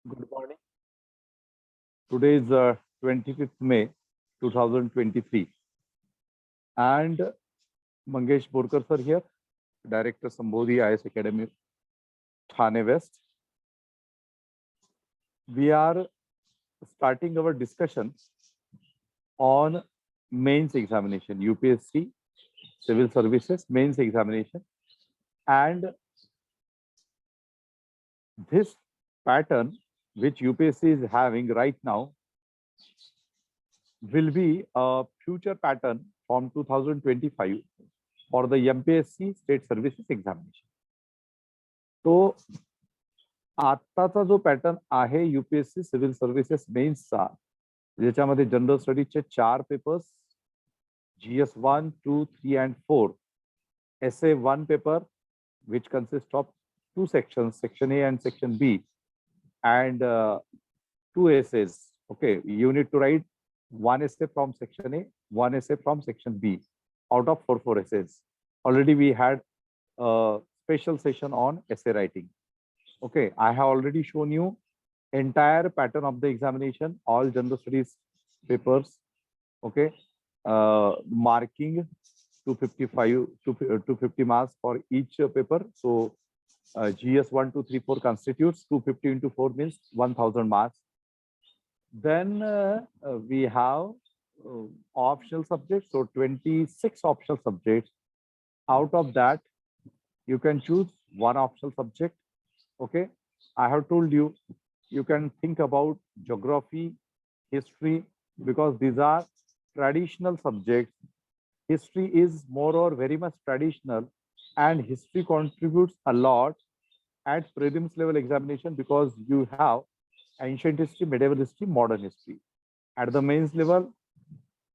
Good morning. Today is 25th May 2023 and Mangesh Borkar sir here, Director Sambodhi IAS Academy, THANE West. We are starting our discussion on mains examination, UPSC Civil Services mains examination, and this pattern which UPSC is having right now will be a future pattern from 2025 for the MPSC State Services Examination. तो आताचा जो pattern आहे UPSC civil services मेन्सचा, ज्याच्यामध्ये general स्टडीजचे 4 papers, GS 1, 2, 3 and 4, essay 1 paper which consists of 2 sections, section A and section B, and 2 essays. Okay, you need to write 1 essay from section A, 1 essay from section B out of 4 essays. Already we had a special session on essay writing. Okay, I have already shown you entire pattern of the examination, all general studies papers. Okay, marking 255 to 250 marks for each paper. So GS 1, 2, 3, 4 constitutes 250 into 4 means 1000 marks. Then we have optional subjects, so 26 optional subjects. Out of that, you can choose one optional subject. Okay, I have told you, you can think about geography, history, because these are traditional subjects. History is more or very much traditional, and history contributes a lot at prelims level examination because you have ancient history, medieval history, modern history. At the mains level,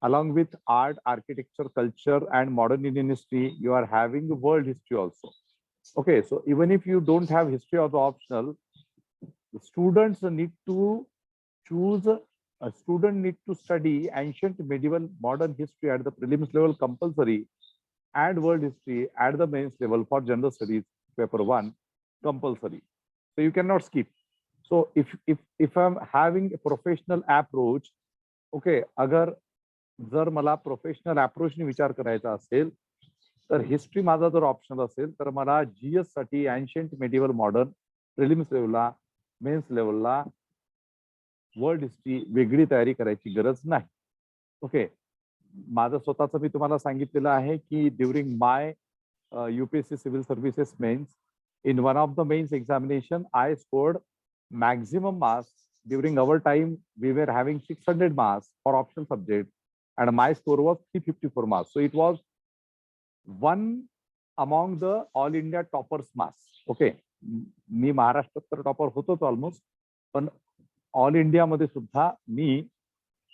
along with art, architecture, culture, and modern Indian history, you are having world history also. Okay, so even if you don't have history as optional, the students need to choose. A student need to study ancient, medieval, modern history at the prelims level compulsory, and world history at the mains level for general studies paper 1 compulsory. So you cannot skip. So if I'm having a professional approach, okay, अगर जर मला professional अप्रोचने विचार करायचा असेल तर history माझा जर optional असेल तर मला GS साठी एन्शियंट, मेडिवल, मॉडर्न प्रिलिम्स लेवलला, मेन्स लेवलला वर्ल्ड हिस्ट्री वेगळी तयारी करायची गरज नाही. ओके, माझं स्वतःचं मी तुम्हाला सांगितलेलं आहे की during my UPSC civil services mains, in one of the mains examination, I scored maximum marks. During our time, we were having 600 marks for optional subject, and my score was 354 marks. So it was one among the all India toppers marks. Okay, मी महाराष्ट्रात तर topper होतोच almost, पण all India मध्ये सुद्धा मी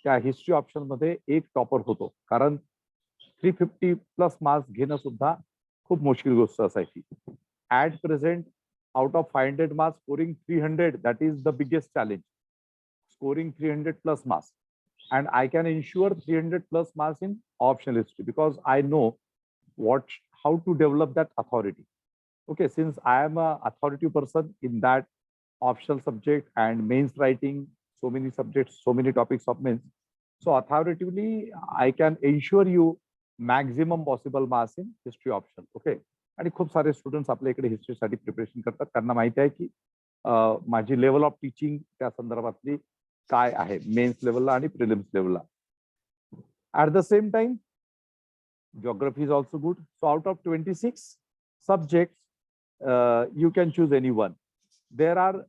त्या history option मध्ये एक topper होतो, कारण 350+ मार्क्स घेणं सुद्धा खूप मुश्किल गोष्ट असायची. At present, out of 500 marks, scoring 300, that is the biggest challenge. Scoring 300+ marks. And I can ensure 300+ marks in optional history because I know how to develop that authority. Okay, since I am an authoritative person in that optional subject and mains writing, so many subjects, so many topics of mains. So authoritatively, I can ensure you maximum possible marks in history option. Okay. आणि खूप सारे students आपल्या इकडे हिस्ट्रीसाठी preparation करतात, त्यांना माहिती आहे की माझी लेवल ऑफ टीचिंग त्या संदर्भातली काय आहे मेन्स लेवलला आणि प्रिलिम्स लेवलला. At the same time geography is also good. So out of 26 subjects, you can choose any one. There are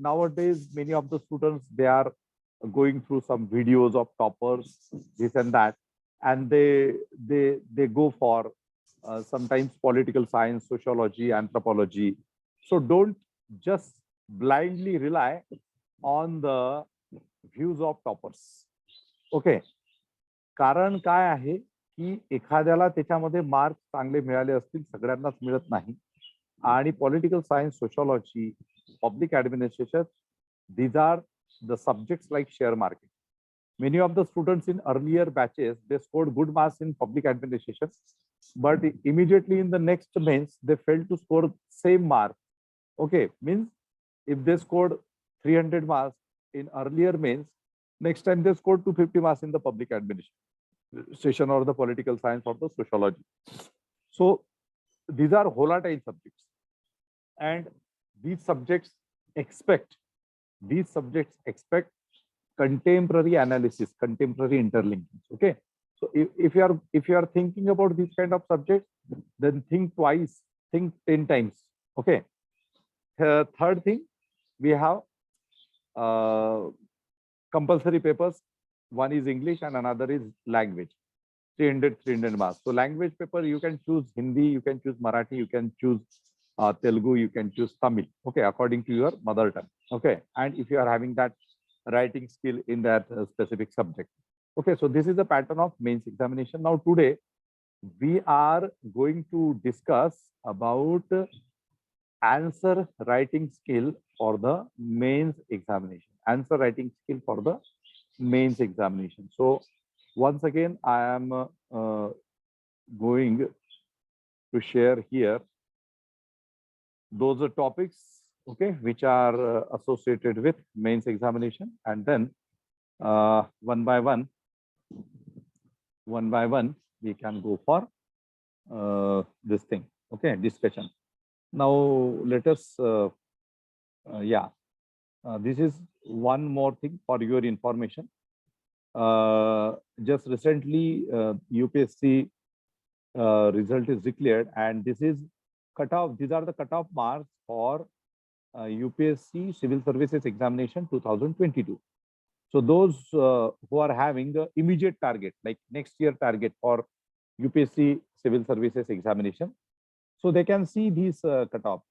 nowadays many of the students, they are going through some videos of toppers, this and that, and they go for sometimes political science, sociology, anthropology. So don't just blindly rely on the views of toppers. Okay, कारण काय आहे की एखाद्याला त्याच्यामध्ये marks चांगले मिळाले असतील, सगळ्यांनाच मिळत नाही. आणि political science, sociology, public administration, these are the subjects like share market. Many of the students in earlier batches, they scored good marks in public administration, but immediately in the next mains, they failed to score same mark. Okay, means if they scored 300 marks in earlier mains. Next time they scored 250 marks in the public administration or the political science or the sociology. So these are volatile subjects, and these subjects expect contemporary analysis, contemporary interlinkings. Okay, so if you are thinking about these kind of subjects, then think twice, think 10 times. Okay. Third thing, we have compulsory papers. One is English and another is language. 300 marks. So language paper, you can choose Hindi, you can choose Marathi, you can choose Telugu, you can choose Tamil. Okay, according to your mother tongue. Okay, and if you are having that writing skill in that specific subject. Okay, so this is the pattern of mains examination. Now today we are going to discuss about answer writing skill for the mains examination. Answer writing skill for the mains examination. So once again, I am going to share here those are topics, okay, which are associated with mains examination, and then one by one we can go for this thing, okay, discussion. Now let us this is one more thing for your information. Just recently UPSC result is declared, and this is cutoff. These are the cutoff marks for UPSC Civil Services Examination 2022. So those who are having the immediate target, like next year target for UPSC Civil Services Examination, so they can see these cutoff.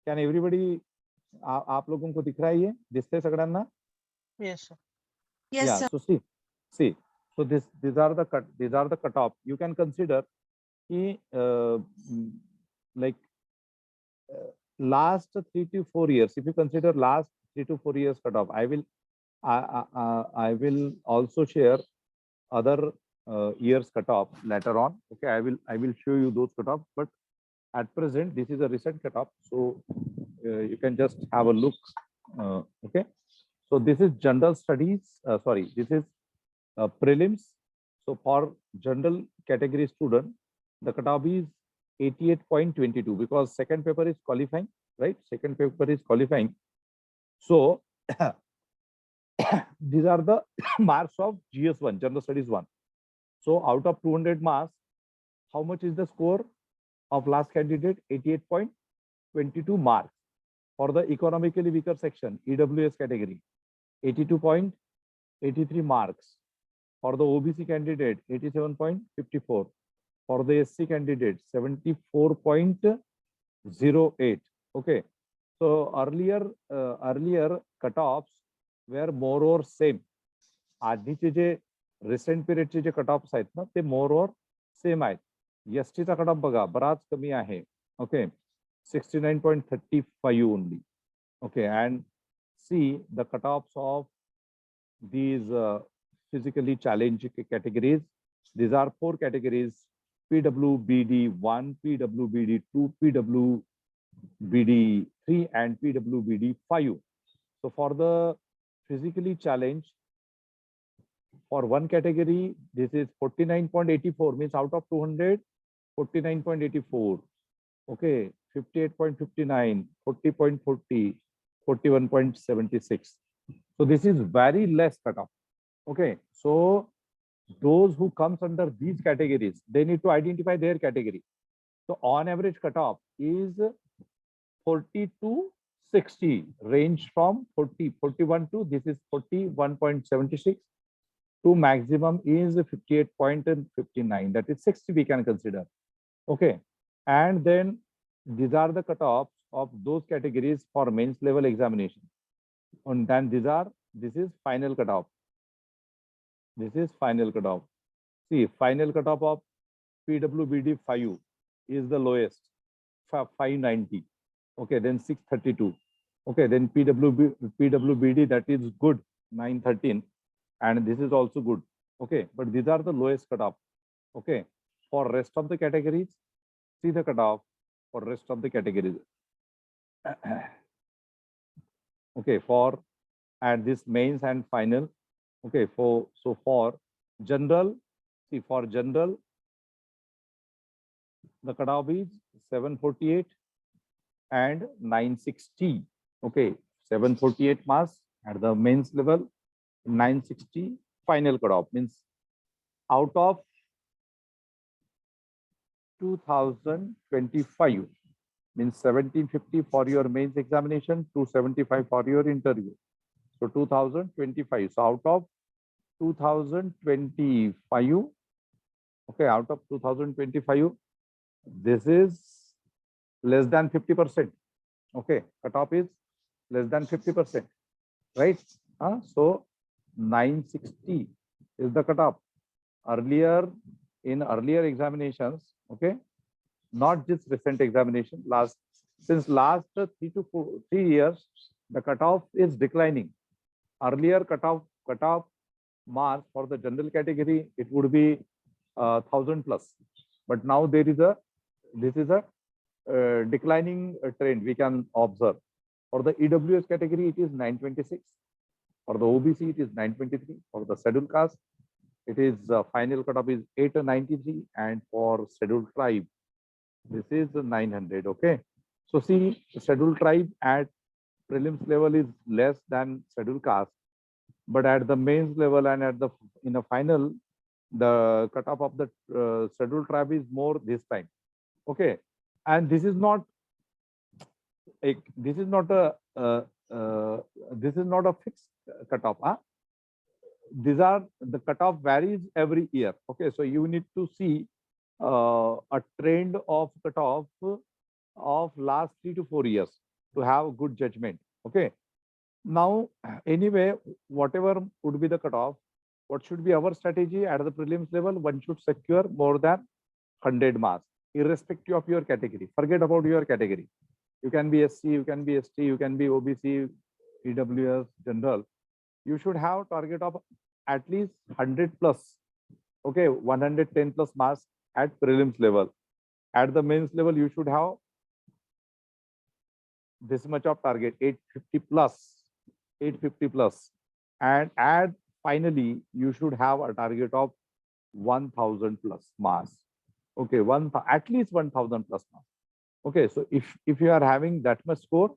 Can everybody? आप लोगों को दिख रहा है ये? दिसते सगळ्यांना? Yes, sir. Yes, sir. So see. So these are the cutoff. You can consider like last 3 to 4 years. If you consider last 3 to 4 years cutoff, I will also share other years cutoff later on. Okay, I will show you those cutoff, but at present this is a recent cutoff, so you can just have a look. Okay, so this is general studies. Sorry, this is prelims. So for general category student, the cutoff is 88.22 because second paper is qualifying, right? Second paper is qualifying. So these are the marks of GS1, General Studies 1. So out of 200 marks, how much is the score of last candidate? 88.22 marks. For the economically weaker section, EWS category, 82.83 marks. For the OBC candidate, 87.54. For the SC candidate, 74.08. Okay. So earlier cutoffs were more or same. आधीचे जे recent period चे जे cutoffs आहेत ना, ते more or same आहेत. ST चा cutoff बघा बराच कमी आहे. Okay, 69.35 only. Okay, and see the cutoffs of these physically challenged categories. These are 4 categories: PWBD1, PWBD2, PWBD3, and PWBD5. So for the physically challenged, for one category, this is 49.84, means out of 200, 49.84. Okay, 58.59, 40.40, 41.76. So this is very less cutoff. Okay, so those who comes under these categories, they need to identify their category. So on average cutoff is 40 to 60, range from 41 to this is 41.76 to maximum is 58.59. That is 60 we can consider. Okay, and then these are the cutoffs of those categories for mains level examination. And then this is final cutoff. This is final cutoff. See, final cutoff of PWBD 5 is the lowest, 590. Okay, then 632. Okay, then PWBD, that is good, 913, and this is also good. Okay, but these are the lowest cutoff. Okay, for rest of the categories, see the cutoff for rest of the categories. Okay, for and this mains and final. Okay, for general, see, for general, the cutoff is 748 and 960. Okay, 748 marks at the mains level, 960 final cutoff, means out of 2025, means 1750 for your mains examination, 275 for your interview. So 2025. So out of 2025, okay, out of 2025, this is less than 50%. Okay, cutoff is less than 50%, right? So 960 is the cutoff. Earlier, in earlier examinations, okay, not this recent examination, since last 3 years, the cutoff is declining. Earlier cutoff marks for the general category, it would be 1000 plus, but now this is a declining trend we can observe. For the EWS category, it is 926. For the OBC, it is 923. For the scheduled caste, it is final cutoff is 893, and for scheduled tribe, this is 900. Okay, so see, scheduled tribe at prelims level is less than scheduled caste, but at the mains level and at the in a final, the cutoff of the scheduled tribe is more this time. Okay, and this is not a fixed cutoff. These are the cutoff varies every year. Okay, so you need to see a trend of cutoff of last 3 to 4 years to have good judgment. Okay, now anyway, whatever would be the cutoff, what should be our strategy at the prelims level? One should secure more than 100 marks, irrespective of your category. Forget about your category. You can be SC, you can be ST, you can be OBC, EWS, general. You should have target of at least 100 plus. Okay, 110 plus marks at prelims level. At the mains level, you should have this much of target, 850 plus, and finally you should have a target of 1000 plus marks. Okay, at least 1000 plus marks. Okay, so if you are having that much score,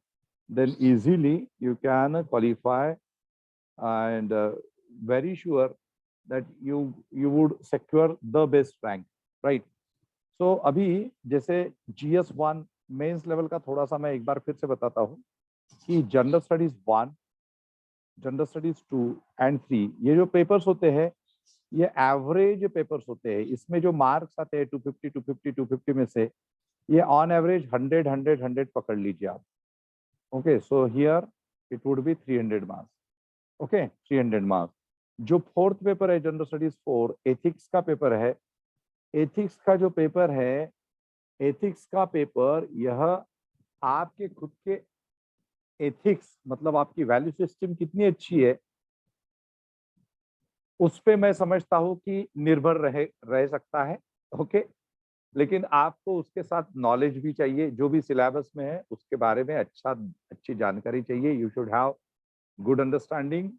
then easily you can qualify, and very sure that you would secure the best rank, right? So अभी जैसे GS1 mains level का थोड़ा सा मैं एक बार फिर से बताता हूँ कि general studies 1, general studies 2 and 3, ये जो पेपर्स होते हैं ये एवरेज पेपर्स होते हैं. इसमें जो मार्क्स आते हैं 250 में से ये ऑन एवरेज 100 पकड़ लीजिए आप. Okay, so here it would be 300 marks. Okay, 300 marks. जो फोर्थ पेपर है जनरल स्टडीज 4, एथिक्स का पेपर है. एथिक्स का जो पेपर है, एथिक्स का पेपर, यह आपके खुद के एथिक्स, मतलब आपकी वैल्यू सिस्टम कितनी अच्छी है उस पे मैं समझता हूं कि निर्भर रह सकता है. ओके, लेकिन आपको उसके साथ नॉलेज भी चाहिए. जो भी सिलेबस में है उसके बारे में अच्छी जानकारी चाहिए. You should have good understanding.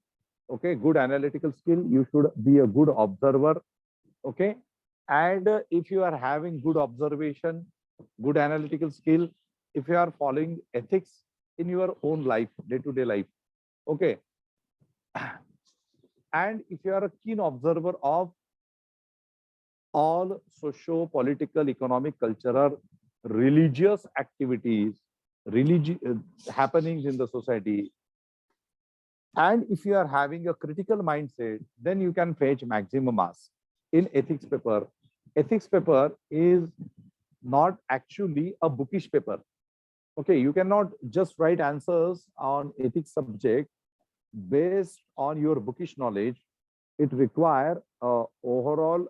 Okay, good analytical skill. You should be a good observer. Okay, and if you are having good observation, good analytical skill, if you are following ethics in your own life, day-to-day life, okay, and if you are a keen observer of all socio-political, economic, cultural, religious activities, happenings in the society, and if you are having a critical mindset, then you can fetch maximum marks in ethics paper. Ethics paper is not actually a bookish paper. Okay, you cannot just write answers on ethics subject based on your bookish knowledge. It requires a overall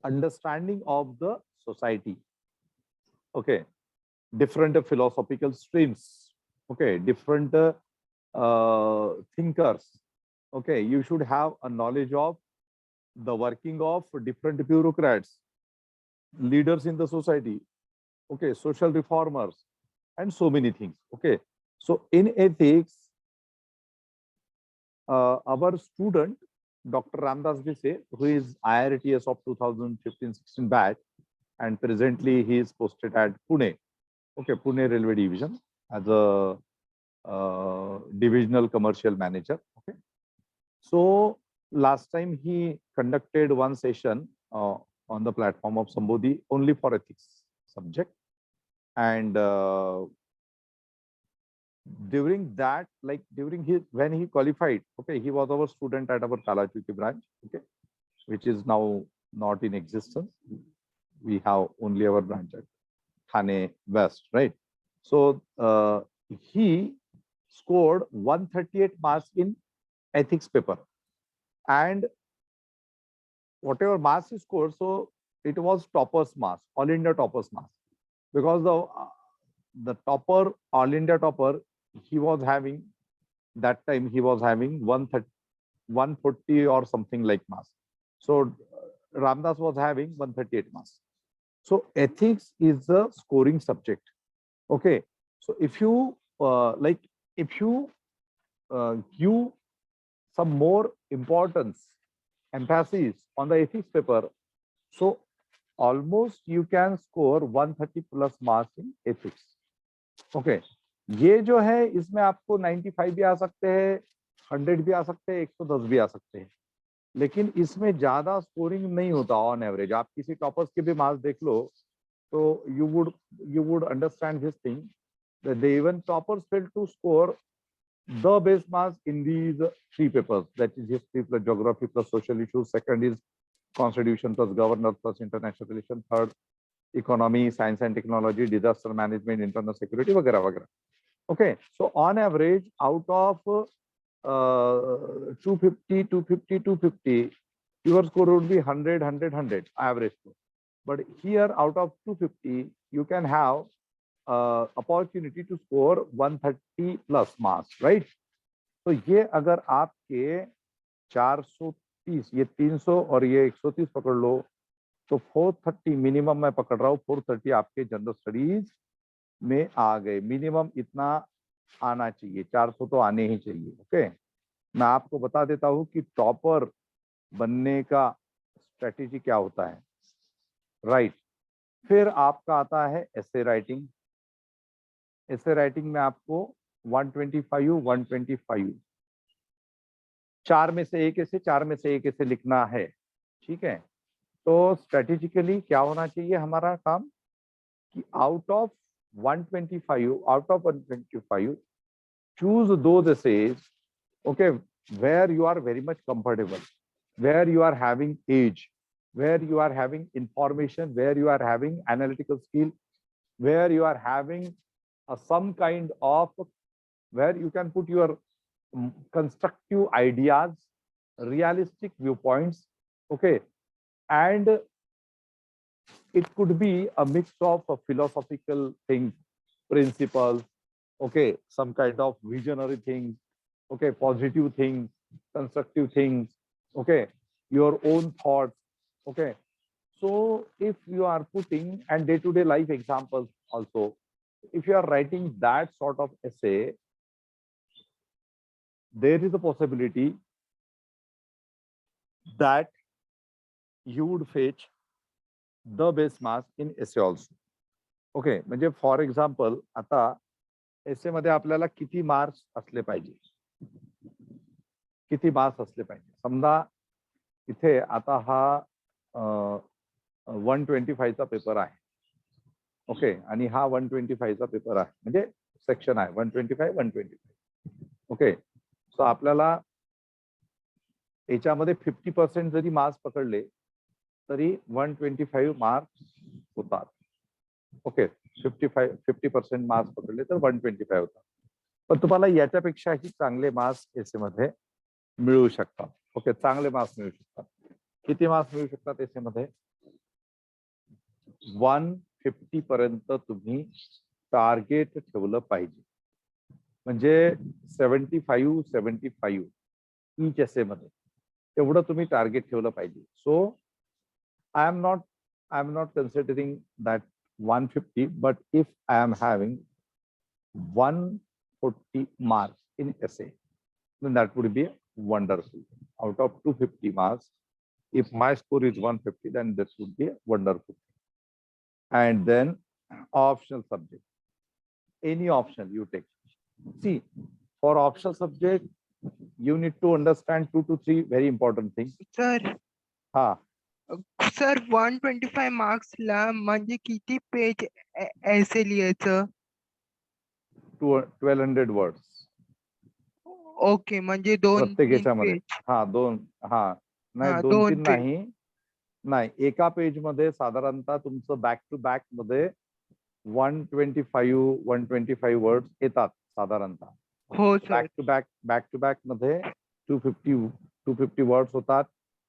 understanding of the society. Okay, different philosophical streams. Okay, different thinkers. Okay, you should have a knowledge of the working of different bureaucrats, leaders in the society, okay, social reformers, and so many things. Okay, so in ethics, our student Dr. Ramdas Bhise, who is IRTS of 2015-16 batch, and presently he is posted at Pune, okay, Pune Railway Division as a divisional commercial manager. Okay, so last time he conducted one session on the platform of Sambodhi only for ethics subject, and during that, like during his, when he qualified, okay, he was our student at our Kalachuki branch, okay, which is now not in existence. We have only our branch at THANE West, right? So he scored 138 marks in ethics paper, and whatever marks he scored, so it was toppers marks, all India toppers marks, because the topper, all India topper, he was having, that time he was having 140 or something like marks. So Ramdas was having 138 marks. So ethics is a scoring subject. Okay, so if you if you give some more importance, emphasis on the ethics paper, so almost you can score 130 plus marks in ethics. Okay, ये जो है इसमें आपको 95 भी आ सकते हैं, 100 भी आ सकते हैं, 110 भी आ सकते हैं, लेकिन इसमें ज्यादा स्कोरिंग नहीं होता ऑन एवरेज. आप किसी टॉपर्स के भी मार्क्स देख लो तो you would understand this thing, that the even toppers fail to score the base marks in these three papers, that is history plus geography plus social issues, second is constitution plus governance plus international relations, third economy, science and technology, disaster management, internal security, वगैरह वगैरह. Okay, so on average out of 250, 250, 250, your score would be 100, 100, 100 average score. But here out of 250, you can have opportunity to score 130 plus marks, right? तो ये अगर आपके 430, ये 300 और ये 130 पकड़ लो, तो 430 मिनिमम मैं पकड़ रहा हूँ, 430 आपके जनरल स्टडीज में आ गए. मिनिमम इतना आना चाहिए, 400 तो आने ही चाहिए. ओके, मैं आपको बता देता हूँ कि टॉपर बनने का स्ट्रेटेजी क्या होता है. राइट, फिर आपका आता है एसे राइटिंग. एसे राइटिंग में आपको 125 चार में से एक ऐसे, चार में से एक ऐसे लिखना है. ठीक है, तो स्ट्रेटेजिकली क्या होना चाहिए हमारा काम कि out of 125 choose those essays, okay, where you are very much comfortable, where you are having age, where you are having information, where you are having analytical skill, where you are having some kind of, where you can put your constructive ideas, realistic viewpoints, okay, and it could be a mix of philosophical things, principles, okay, some kind of visionary things, okay, positive things, constructive things, okay, your own thoughts, okay. So if you are putting, and day-to-day life examples also, if you are writing that sort of essay, there is a possibility that you would fetch the base marks in essay also. Okay, म्हणजे for example आता एसे मध्ये आपल्याला किती marks असले पाहिजे, किती marks असले पाहिजे. समजा इथे आता हा 125 चा पेपर आहे. ओके, आणि हा 125 चा पेपर आहे, म्हणजे सेक्शन आहे 125. ओके, सो आपल्याला याच्यामध्ये 50% जरी मार्क्स पकडले तरी 125 मार्क्स होतात. ओके, 50% मार्क्स पकडले तर 125 होतात. पण तुम्हाला याच्यापेक्षाही चांगले मार्क्स एसे मध्ये मिळू शकतात. ओके, चांगले मार्क्स मिळू शकतात. किती मार्क्स मिळू शकतात एसे मध्ये? 150 पर्यंत तुम्ही टार्गेट ठेवलं पाहिजे. म्हणजे 75 ईच एसे मध्ये तेवढं तुम्ही टार्गेट ठेवलं पाहिजे. सो I am not considering that 150, but if I am having 140 marks in essay, then that would be a wonderful. Out of 250 marks, if my score is 150, then this would be wonderful. And then optional subject, any optional you take. See, for optional subject, you need to understand 2 to 3 very important things. Sir, Ha, sir 125 marks ला म्हणजे किती page ऐसे लिहायचं? 1200 words. Okay, म्हणजे 2-3 प्रत्येक याच्यामध्ये. Page. हा 2, हा नाही 2-3 नाही, नाही एका पेज मध्ये साधारणतः तुमचं बॅक टू बॅक मध्ये 125 वर्ड्स येतात साधारणतः. हो सर. बॅक टू बॅक मध्ये 250 वर्ड्स होतात.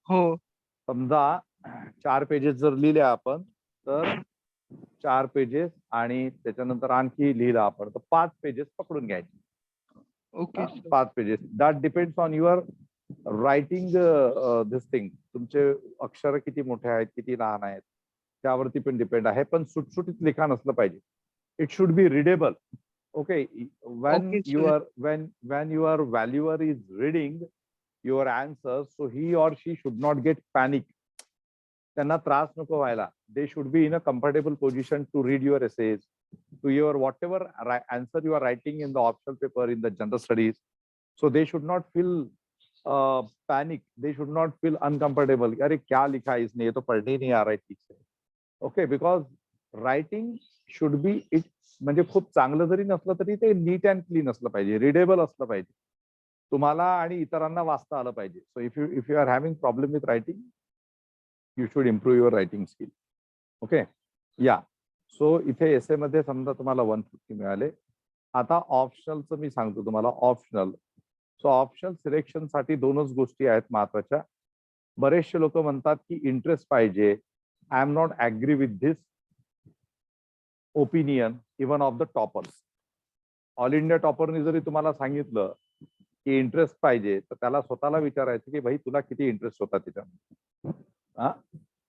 हो. समजा 4 पेजेस जर लिहिले आपण तर 4 पेजेस आणि त्याच्यानंतर आणखी लिहिलं आपण तर 5 पेजेस पकडून घ्यायचे. Okay. 5 pages. That depends on your writing this thing. तुमचे अक्षर किती मोठे आहेत किती लहान आहेत त्यावरती पण डिपेंड आहे. पण सुटसुटीत लिखाण असलं पाहिजे. It should be readable. Okay. when your valuer is reading your answers, so he or she should not get panic. त्यांना त्रास नको व्हायला. They should be in a comfortable position to read your essays, to your whatever answer you are writing in the optional paper in the general studies. So they should not feel panic. They should not feel uncomfortable. अरे क्या लिखा है इसने, ये तो पढ़ने ही नहीं आ रहा है ठीक से. Okay, because writing should be it. म्हणजे खूप चांगलं जरी नसलं तरी ते नीट अँड क्लीन असलं पाहिजे, रीडेबल असलं पाहिजे, तुम्हाला आणि इतरांना वाचता आलं पाहिजे. So if you are having problem with writing, you should improve your writing skill. Okay. Yeah so इथे एसे मध्ये समजा तुम्हाला 150 मिळाले. आता ऑप्शनलचं मी सांगतो तुम्हाला. ऑप्शनल, सो ऑप्शनल सिलेक्शन साठी 2च गोष्टी आहेत महत्वाच्या. बरेचसे लोक म्हणतात की इंटरेस्ट पाहिजे. I am not agree with this opinion even of the toppers. All India टॉपरनी जरी तुम्हाला सांगितलं की इंटरेस्ट पाहिजे तर त्याला स्वतःला विचारायचं की भाई तुला किती इंटरेस्ट होता त्याच्यामध्ये. हा,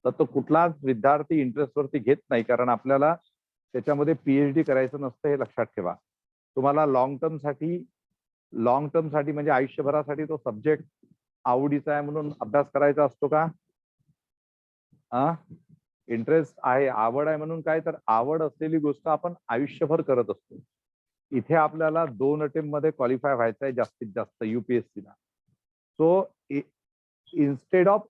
तर तो कुठलाच विद्यार्थी इंटरेस्ट वरती घेत नाही, कारण आपल्याला त्याच्यामध्ये पीएचडी करायचं नसतं हे लक्षात ठेवा. तुम्हाला लॉंग टर्म साठी म्हणजे आयुष्यभरासाठी तो सब्जेक्ट आवडीचा आहे म्हणून अभ्यास करायचा असतो का? इंटरेस्ट आहे, आवड आहे म्हणून काय, तर आवड असलेली गोष्ट आपण आयुष्यभर करत असतो. इथे आपल्याला 2 अटेम्प्ट मध्ये क्वालिफाय व्हायचं आहे जास्तीत जास्त UPSC La. So instead of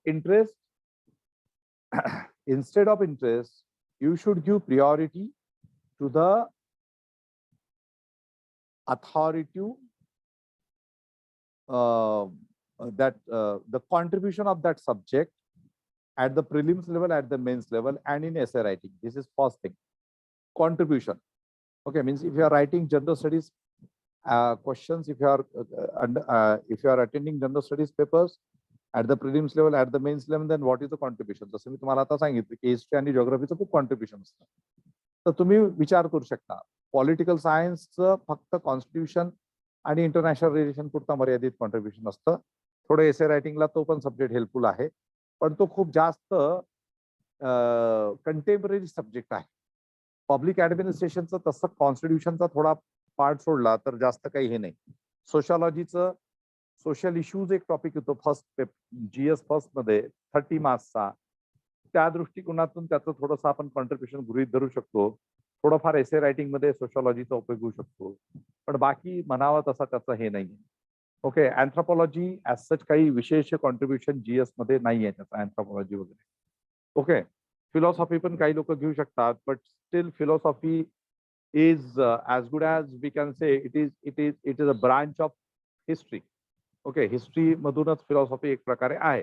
interest you should give priority to the authoritative the contribution of that subject at the prelims level, at the mains level, and in essay writing. This is first thing. Contribution. Okay, means if you are writing general studies questions, if you are attending general studies papers at the prelims level, at the mains level, then what is the contribution? जसं मी तुम्हाला आता सांगितलं की history आणि जिओग्राफीचं खूप contribution असतं. तर तुम्ही विचार करू शकता पॉलिटिकल सायन्सचं फक्त कॉन्स्टिट्यूशन आणि इंटरनॅशनल रिलेशन पुरता मर्यादित कॉन्ट्रीब्युशन असतं. थोडं एसे रायटिंगला तो पण सब्जेक्ट हेल्पफुल आहे, पण तो खूप जास्त कंटेम्पररी सब्जेक्ट आहे. पब्लिक ऍडमिनिस्ट्रेशनचं तसं कॉन्स्टिट्यूशनचा थोडा पार्ट सोडला तर जास्त काही हे नाही. सोशॉलॉजीचं सोशल इश्यूज एक टॉपिक येतो फर्स्ट GS फर्स्ट मध्ये 30 मार्क्सचा. त्या दृष्टिकोनातून त्याचं थोडंसं आपण कॉन्ट्रीब्युशन गृहीत धरू शकतो. थोडंफार एसे रायटिंग मध्ये सोशॉलॉजीचा उपयोग होऊ शकतो, पण बाकी म्हणावा तसा त्याचं हे नाही. ओके. अँथ्रोपॉलॉजी ऍज सच काही विशेष कॉन्ट्रीब्युशन GS मध्ये नाही आहे त्याचा, अँथ्रोपॉलॉजी वगैरे. ओके. फिलॉसॉफी पण काही लोक घेऊ शकतात, but still philosophy is as good as we can say it is a branch of history. Okay. History मधूनच फिलॉसॉफी एक प्रकारे आहे,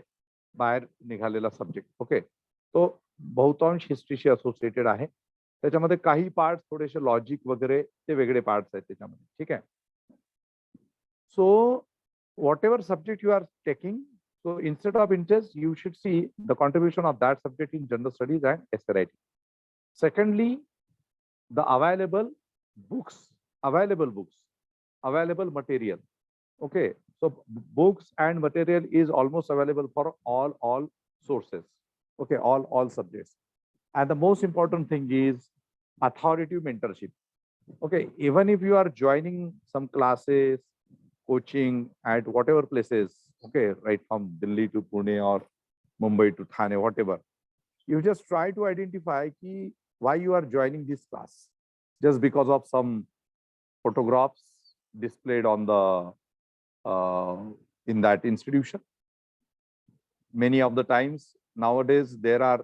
बाहेर निघालेला सब्जेक्ट. ओके. तो बहुतांश हिस्ट्रीशी असोसिएटेड आहे. त्याच्यामध्ये काही पार्ट्स थोडेसे लॉजिक वगैरे ते वेगळे पार्ट्स आहेत त्याच्यामध्ये. ठीक आहे. So whatever subject you are taking, so instead of interest you should see the contribution of that subject in general studies and essay writing. Secondly, the available material. Okay, so books and material is almost available for all sources. Okay, all subjects. And the most important thing is authoritative mentorship. Okay, even if you are joining some classes, coaching at whatever places, okay, right from Delhi to Pune or Mumbai to Thane, whatever, you just try to identify why you are joining this class. Just because of some photographs displayed on the in that institution. Many of the times nowadays there are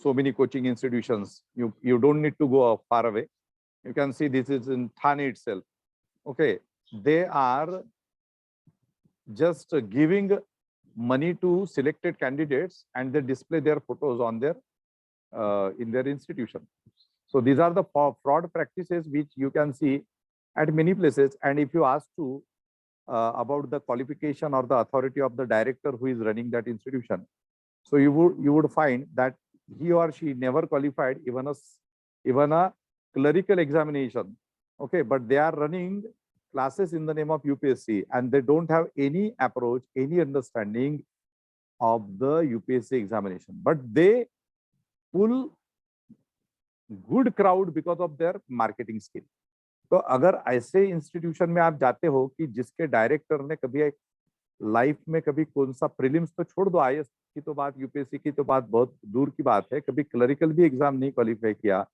so many coaching institutions. You don't need to go far away. You can see this is in Thane itself. Okay, they are just giving money to selected candidates and they display their photos on their in their institution. So these are the fraud practices which you can see at many places. And if you ask to about the qualification or the authority of the director who is running that institution, so you would find that he or she never qualified even a clerical examination. Okay, but they are running classes in the name of UPSC and they don't have any approach, any understanding of the UPSC examination, but they pull good crowd because of their marketing skill. तो अगर ऐसे institution में आप जाते हो कि जिसके director ने कभी लाइफ में कभी कौन सा प्रीलिम्स तो छोड़ दो, IAS की तो बात, यूपीएससी की तो बात बहुत दूर की बात है, कभी क्लरिकल भी एग्जाम नहीं क्वालिफाई किया,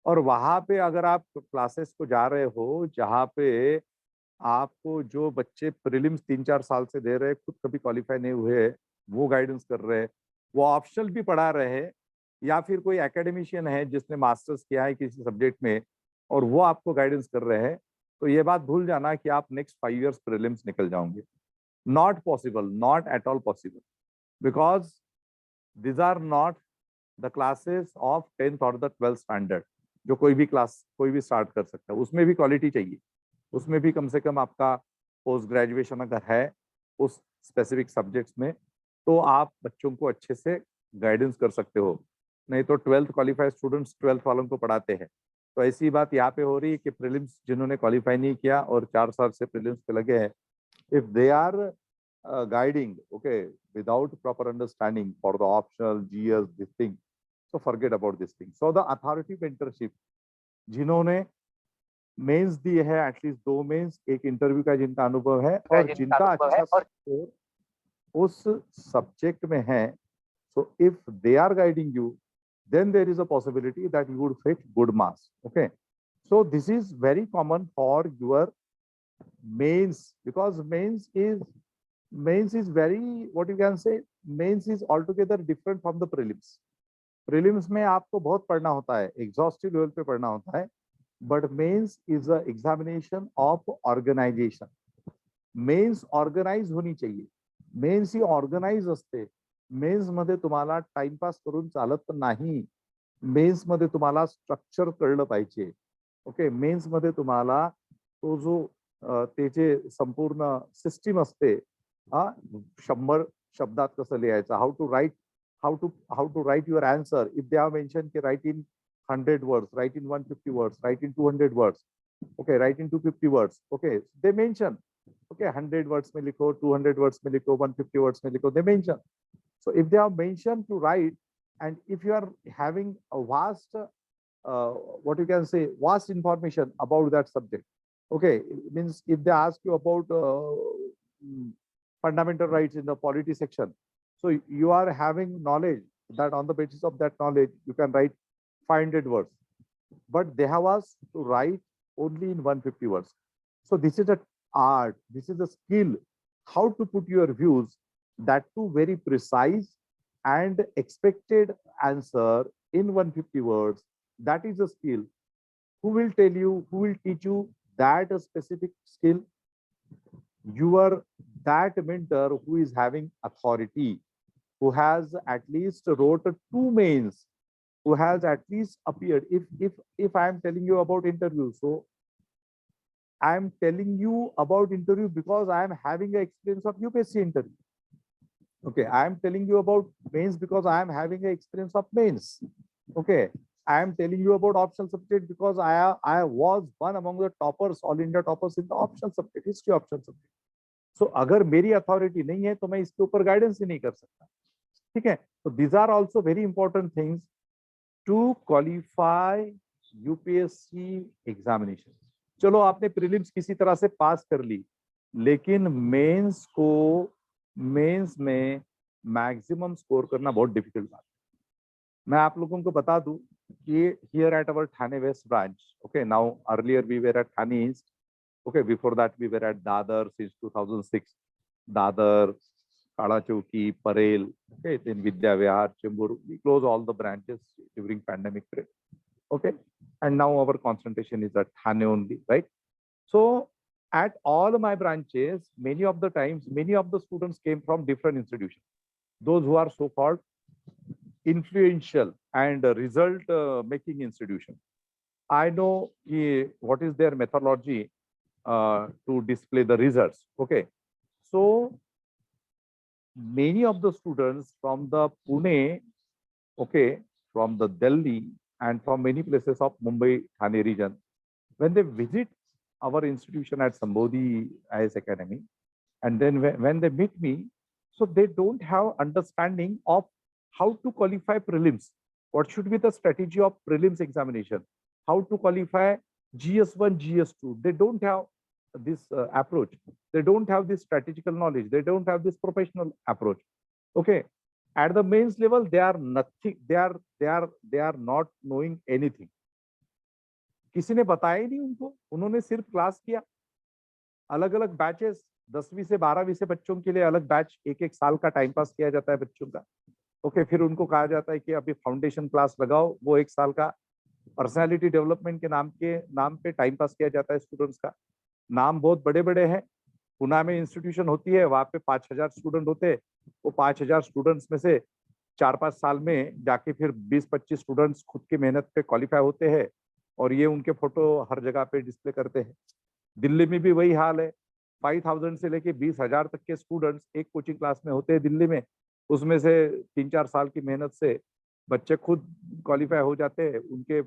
और वहां पे अगर आप क्लासेस को जा रहे हो जहां पे आपको जो बच्चे प्रीलिम्स 3-4 साल से दे रहे, खुद कभी क्वालिफाई नहीं हुए, वो गाइडेंस कर रहे, वो ऑप्शनल भी पढ़ा रहे, या फिर कोई एकेडमिशियन है जिसने मास्टर्स किया है किसी सब्जेक्ट में और वो आपको गाइडेंस कर रहे हैं, तो ये बात भूल जाना कि आप नेक्स्ट 5 इयर्स प्रीलिम्स निकल जाओगे. Not possible, not at all possible, because these are not the classes of 10th और the 12th स्टैंडर्ड, जो कोई भी क्लास कोई भी स्टार्ट कर सकता है. उसमें भी क्वालिटी चाहिए, उसमें भी कम से कम आपका पोस्ट ग्रेजुएशन अगर है उस स्पेसिफिक सब्जेक्ट्स में, तो आप बच्चों को अच्छे से गाइडेंस कर सकते हो. नहीं तो 12th क्वालिफाइड स्टूडेंट्स 12th वालों को पढ़ाते हैं. तो ऐसी बात यहाँ पे हो रही है कि प्रीलिम्स जिन्होंने क्वालिफाई नहीं किया और 4 साल से प्रीलिम्स पे लगे हैं, if they are guiding, okay, without proper understanding for the optional GS this thing, so forget about this thing. So the authority mentorship, जिन्होंने मेंस दिए हैं, एटलीस्ट 2 मेंस, एक इंटरव्यू का जिनका अनुभव है और जिनका अच्छा स्कोर उस सब्जेक्ट में है, so if they are guiding you, then there is a possibility that you would fetch good marks. Okay, so this is very common for your mains, because mains is very, what you can say, mains is altogether different from the prelims. prelims में आपको बहुत पढ़ना होता है, exhaustive level पे पढ़ना होता है, but mains is a examination of organization. Mains organise होनी चाहिए, मेन्स ही ऑर्गनाइज असते. मेन्स मध्ये तुम्हाला टाइमपास करून चालत नाही, मेन्स मध्ये तुम्हाला स्ट्रक्चर कळलं पाहिजे. ओके, मेन्स मध्ये तुम्हाला तो जो त्याचे संपूर्ण सिस्टीम असते, 100 शब्दात कसं लिहायचं, how to write your answer. If they are mention की write in 100 words, write in 150 words, write in 200 words, okay, write in 250 words, okay, they mention, okay, 100 words में लिखो, 200 words में लिखो, 150 words में लिखो, they mention. So if they are mentioned to write, and if you are having a vast what you can say, vast information about that subject, okay, it means if they ask you about fundamental rights in the polity section, so you are having knowledge that on the basis of that knowledge you can write 500 words, but they have asked to write only in 150 words. So this is a art, this is a skill, how to put your views, that too very precise and expected answer in 150 words. That is a skill. Who will tell you, who will teach you that a specific skill? Your that mentor who is having authority, who has at least wrote 2 mains, who has at least appeared. If I am telling you about interview, so I am telling you about interview because I am having an experience of UPSC interview. Okay, I am telling you about mains because I am having an experience of mains. Okay, I am telling you about optional subject because I was one among the toppers, all India toppers in the optional subject, history optional subject. So अगर मेरी authority नहीं है तो मैं इसके ऊपर guidance ही नहीं कर सकता. ठीक है, so these are also very important things to qualify UPSC examinations. चलो आपने प्रीलिम्स किसी तरह से पास कर ली, लेकिन मेंस में मैक्सिमम स्कोर करना बहुत डिफिकल्ट बात है। मैं आप लोगों को बता दूं कि here at our Thane west branch, okay, now earlier we were at Thane east, okay, before that we were at Dadar since 2006, Dadar, Kala Chowki, Parel, okay, then Vidya Vihar, Chembur. We closed all the branches during pandemic period, okay, and now our concentration is at Thane only, right? So at all my branches, many of the times many of the students came from different institutions, those who are so called influential and result making institutions. I know what is their methodology to display the results. Okay, so many of the students from the Pune, okay, from the Delhi and from many places of Mumbai, Thane region, when they visit our institution at Sambodhi IAS Academy, and then when they meet me, so they don't have understanding of how to qualify prelims. What should be the strategy of prelims examination? How to qualify GS1, GS2? They don't have this approach. They don't have this strategical knowledge. They don't have this professional approach. Okay, at the mains level, they are nothing. They are not knowing anything. किसी ने बताया ही नहीं उनको, उन्होंने सिर्फ class किया। अलग अलग बैचेस 10वीं से 12वीं से बच्चों के लिए अलग बैच, एक साल का टाइम पास किया जाता है बच्चों का। ओके, फिर उनको कहा जाता है कि अभी फाउंडेशन क्लास लगाओ, वो 1 साल का पर्सनालिटी डेवलपमेंट के नाम पे टाइम पास किया जाता है स्टूडेंट्स का। नाम बहुत बड़े बड़े हैं, पुणे में इंस्टीट्यूशन होती है, वहां पे 5000 स्टूडेंट होते हैं। वो 5000 स्टूडेंट्स में से 4-5 साल में जाके फिर 20-25 स्टूडेंट्स खुद की मेहनत पे क्वालिफाई होते हैं, और ये उनके फोटो हर जगह पे डिस्प्ले करते हैं। दिल्ली में भी वही हाल है, 5000 से लेके 20,000 तक के स्टूडेंट्स एक कोचिंग क्लास में होते हैं दिल्ली में। उसमें से 3-4 साल की मेहनत से बच्चे खुद क्वालिफाई हो जाते हैं। उनके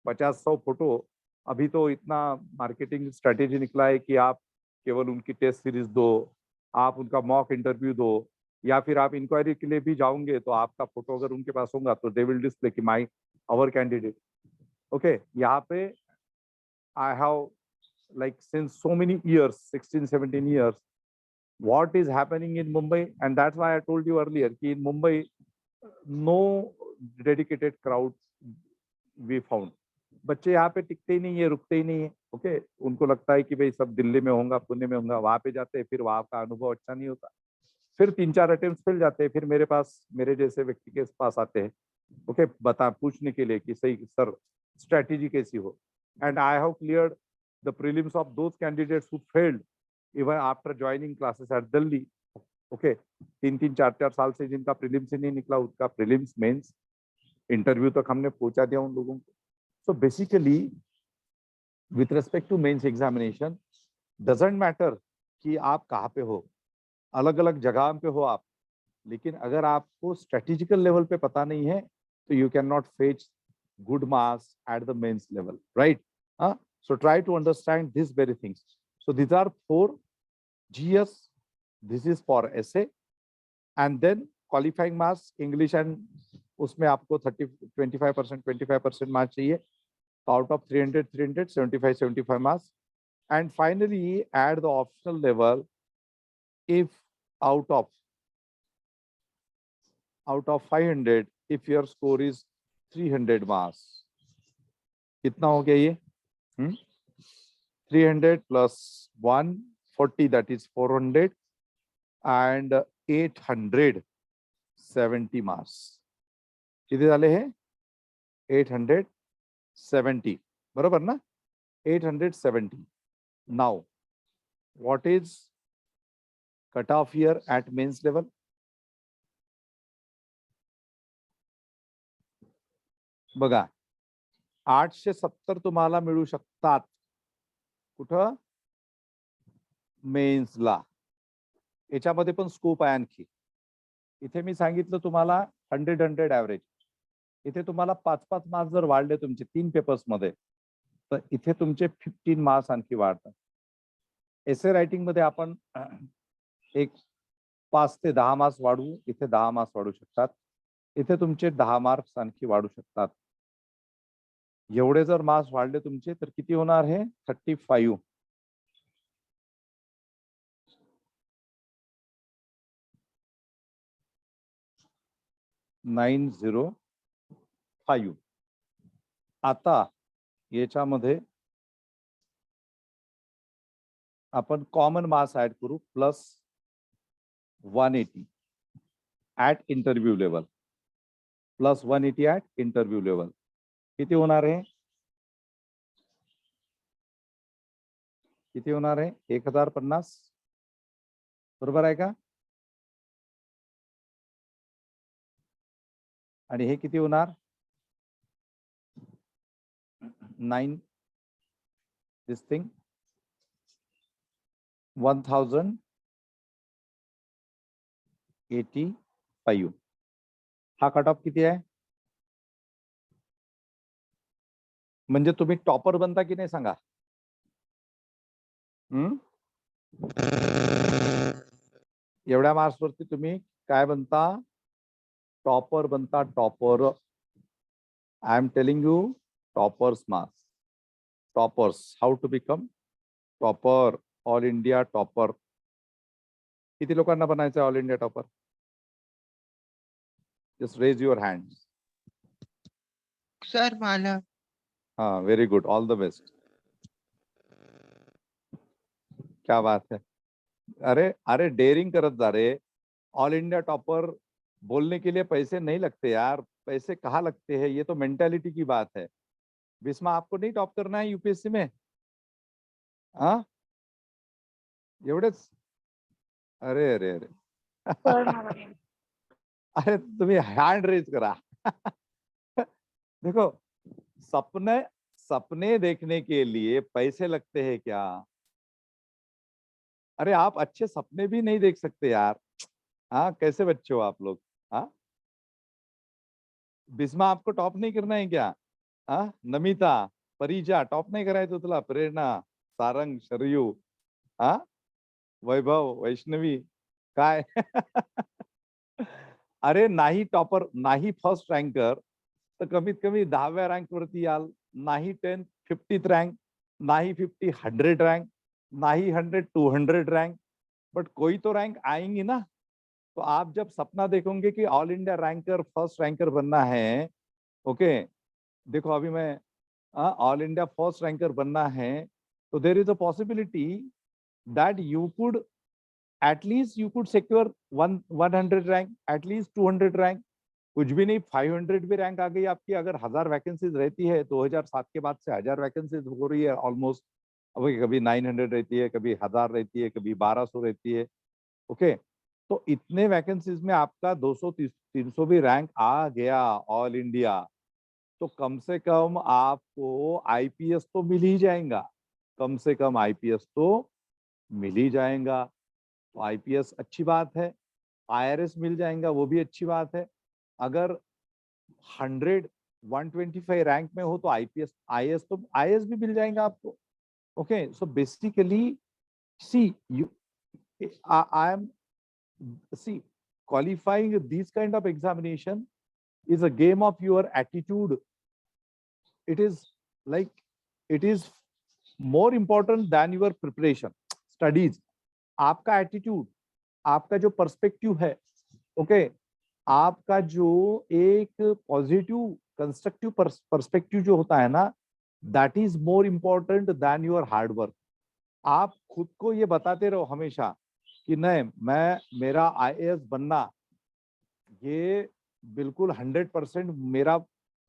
50-100 फोटो। अभी तो इतना मार्केटिंग स्ट्रेटेजी निकला है कि आप केवल उनकी टेस्ट सीरीज दो, आप उनका मॉक इंटरव्यू दो, या फिर आप इंक्वायरी के लिए भी जाओगे तो आपका फोटो अगर उनके पास होगा तो दे विल डिस्प्ले कि माई आवर कैंडिडेट। ओके, यहाँ पे I have like since so many years, 16-17 years, what is happening in Mumbai, and that's why I told you earlier कि in Mumbai no dedicated crowd we found. बच्चे यहाँ पे टिकते ही नहीं है, रुकते ही नहीं है। ओके, उनको लगता है कि भाई सब दिल्ली में होगा, पुणे में होगा, वहां पे जाते हैं, फिर वहां का अनुभव अच्छा नहीं होता, फिर 3-4 अटेम्प्ट फेल जाते हैं, फिर मेरे जैसे व्यक्ति के पास आते हैं, ओके, पूछने के लिए कि सही सर स्ट्रेटेजी कैसी हो। And I have cleared the prelims of those candidates who failed even after joining classes at Delhi. Okay, 3-3, 4-4 साल से जिनका प्रीलिम्स ही नहीं निकला, उसका प्रीलिम्स मेंस इंटरव्यू तक हमने पहुंचा दिया उन लोगों को। So basically with respect to mains examination, doesn't matter कि आप कहाँ पे हो, अलग अलग जगह पे हो आप, लेकिन अगर आपको स्ट्रेटेजिकल लेवल पे पता नहीं है तो you can not fetch good marks at the mains level, right? So try to understand these very things. So these are 4 GS. This is for essay, and then qualifying marks English, and उसमें आपको 25% marks चाहिए. Out of 300, 75 marks. And finally, at the optional level, if out of 500, if your score is 300 marks, कितना हो गया ये? 300 plus 140, that is 400, and 870 marks. कितने झाले हैं? 870, बरोबर ना? 870. Now, what is cutoff here at mains level? बघा, 870 तुम्हाला मिळू शकतात कुठं? मेन्सला. याच्यामध्ये पण स्कोप आहे आणखी. इथे मी सांगितलं तुम्हाला 100 ऍव्हरेज. इथे तुम्हाला 5-5 मार्क्स जर वाढले तुमचे 3 पेपर्स मध्ये, तर इथे तुमचे 15 मार्क्स आणखी वाढतात. एसे रायटिंग मध्ये आपण एक 5 ते 10 मार्क्स वाढवू, इथे 10 मार्क्स वाढू शकतात, इथे तुमचे 10 मार्क्स आणखी वाढू शकतात. एवढे जर मार्क्स वाढले तुमचे तर किती होणार हे 35 905. आता याच्यामध्ये आपण कॉमन मार्क्स ऍड करू plus 180 at interview level, plus 180 at interview level. किती होणार आहे? किती होणार आहे? 1050. बरोबर आहे का? आणि हे किती होणार? 9 this thing 1085. हा कट ऑफ किती आहे? म्हणजे तुम्ही टॉपर बनता की नाही सांगा. एवढ्या मार्क्स वरती तुम्ही काय बनता? टॉपर बनता. Topper. I am telling you, toppers marks. Toppers, how to become topper, all India topper. किती लोकांना बनायचं all India topper? Just raise your hand. Sir मला. हाँ, very good, all the best. क्या बात है. अरे अरे डेयरिंग करत जा रे. ऑल इंडिया टॉपर बोलने के लिए पैसे नहीं लगते यार. पैसे कहाँ लगते हैं? ये तो मेंटालिटी की बात है. बिस्मा, आपको नहीं टॉप करना है यूपीएससी में? हाँ, एवढेच. अरे अरे अरे. अरे तुम्ही हँड रेज करा. देखो, सपने सपने देखने के लिए पैसे लगते हैं क्या? अरे आप अच्छे सपने भी नहीं देख सकते यार. हाँ, कैसे बच्चे हो आप लोग? हाँ, बिस्मा आपको टॉप नहीं करना है क्या? हाँ, नमिता, परिजा टॉप नहीं करायचं तुला? प्रेरणा, सारंग, शरयू, हाँ, वैभव, वैष्णवी, काय? अरे नाही टॉपर, नाही फर्स्ट रँकर, तर कमीत कमी 10व्या रँक वरती याल. नाही 10th 50th रँक, नाही 50 100 रँक, नाही 100 200 रैंक, बट कोई तो रैंक आएंगी ना. तो आप जब सपना देखोगे कि all India ranker, first ranker बनना है, ओके, देखो अभी मैं ऑल इंडिया फर्स्ट रैंकर बनना है, तो there is a possibility that you could at least you could secure 100 rank, at least 200 rank, कुछ भी नहीं 500 भी रैंक आ गई आपकी. अगर 1000 वैकेंसीज रहती है, 2007 के बाद से 1000 वैकेंसीज हो रही है ऑलमोस्ट. कभी 900 रहती है, कभी 1000 रहती है, कभी 1200 रहती है. ओके, तो इतने वैकेंसीज में आपका 200-300 भी रैंक आ गया ऑल इंडिया, तो कम से कम आपको आईपीएस तो मिल ही जाएगा. कम से कम आईपीएस तो मिल ही जाएगा. तो आईपीएस अच्छी बात है. आईआरएस मिल जाएगा, वो भी अच्छी बात है. अगर 125 रैंक में हो तो आईपीएस, आईएएस तो आईएएस भी मिल जाएगा आपको. Okay, so basically see you, I am see, qualifying these kind of examination is a game of your attitude. It is like, it is more important than your preparation, studies. आपका attitude, आपका जो perspective है, okay, आपका जो एक positive constructive perspective जो होता है ना, that is more important then your hard work. आप खुद को ये बताते रहो हमेशा कि नहीं, मैं, मेरा आईएएस बनना ये बिल्कुल 100% मेरा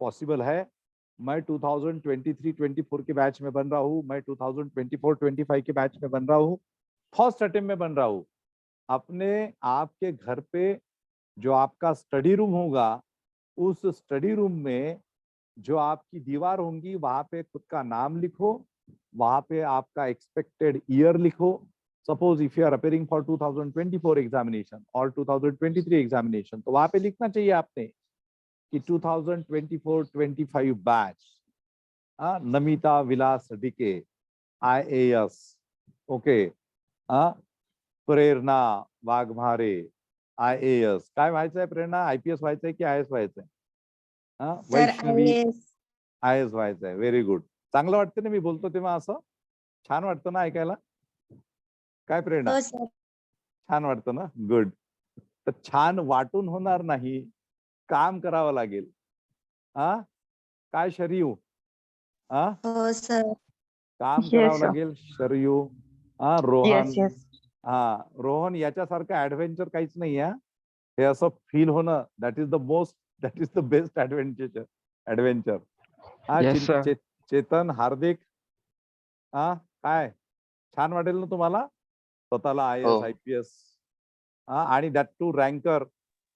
पॉसिबल है. मैं 2023-24 के बैच में बन रहा हूँ, मैं 2024-25 के बैच में बन रहा हूँ, फर्स्ट अटेम्प्ट में बन रहा हूँ. अपने आपके घर पे जो आपका स्टडी रूम होगा, उस स्टडी रूम में जो आपकी दीवार होंगी, वहां पे खुद का नाम लिखो, वहां पे आपका एक्सपेक्टेड ईयर लिखो. Suppose if you are appearing for 2024 examination और 2023 एग्जामिनेशन, तो वहां पे लिखना चाहिए आपने कि 2024-25 बैच, नमिता विलास डिके, IAS, ओके, प्रेरणा वाघमारे, IAS. काय व्हायचंय प्रेरणा? IPS व्हायचंय की IAS व्हायचंय? वैष्णवी, IAS व्हायचं आहे. Very good. चांगलं वाटतं ना मी बोलतो तेव्हा, असं छान वाटतं ना ऐकायला? काय प्रेरणा? हो सर. छान वाटतं ना? गुड. तर छान वाटून होणार नाही, काम करावं लागेल. हा काय शरयू? हा हो सर. काम Yes, करावं sir. लागेल शरयू. हा Yes, रोहन. yes. हा रोहन, याच्यासारखं ऍडव्हेंचर काहीच नाही आहे. हे असं फील होणं, that is the best adventure. हा Yes, sir. चेतन, हार्दिक, हा काय छान वाटेल ना तुम्हाला स्वतःला IAS IPS, हा आणि दॅट टू रँकर.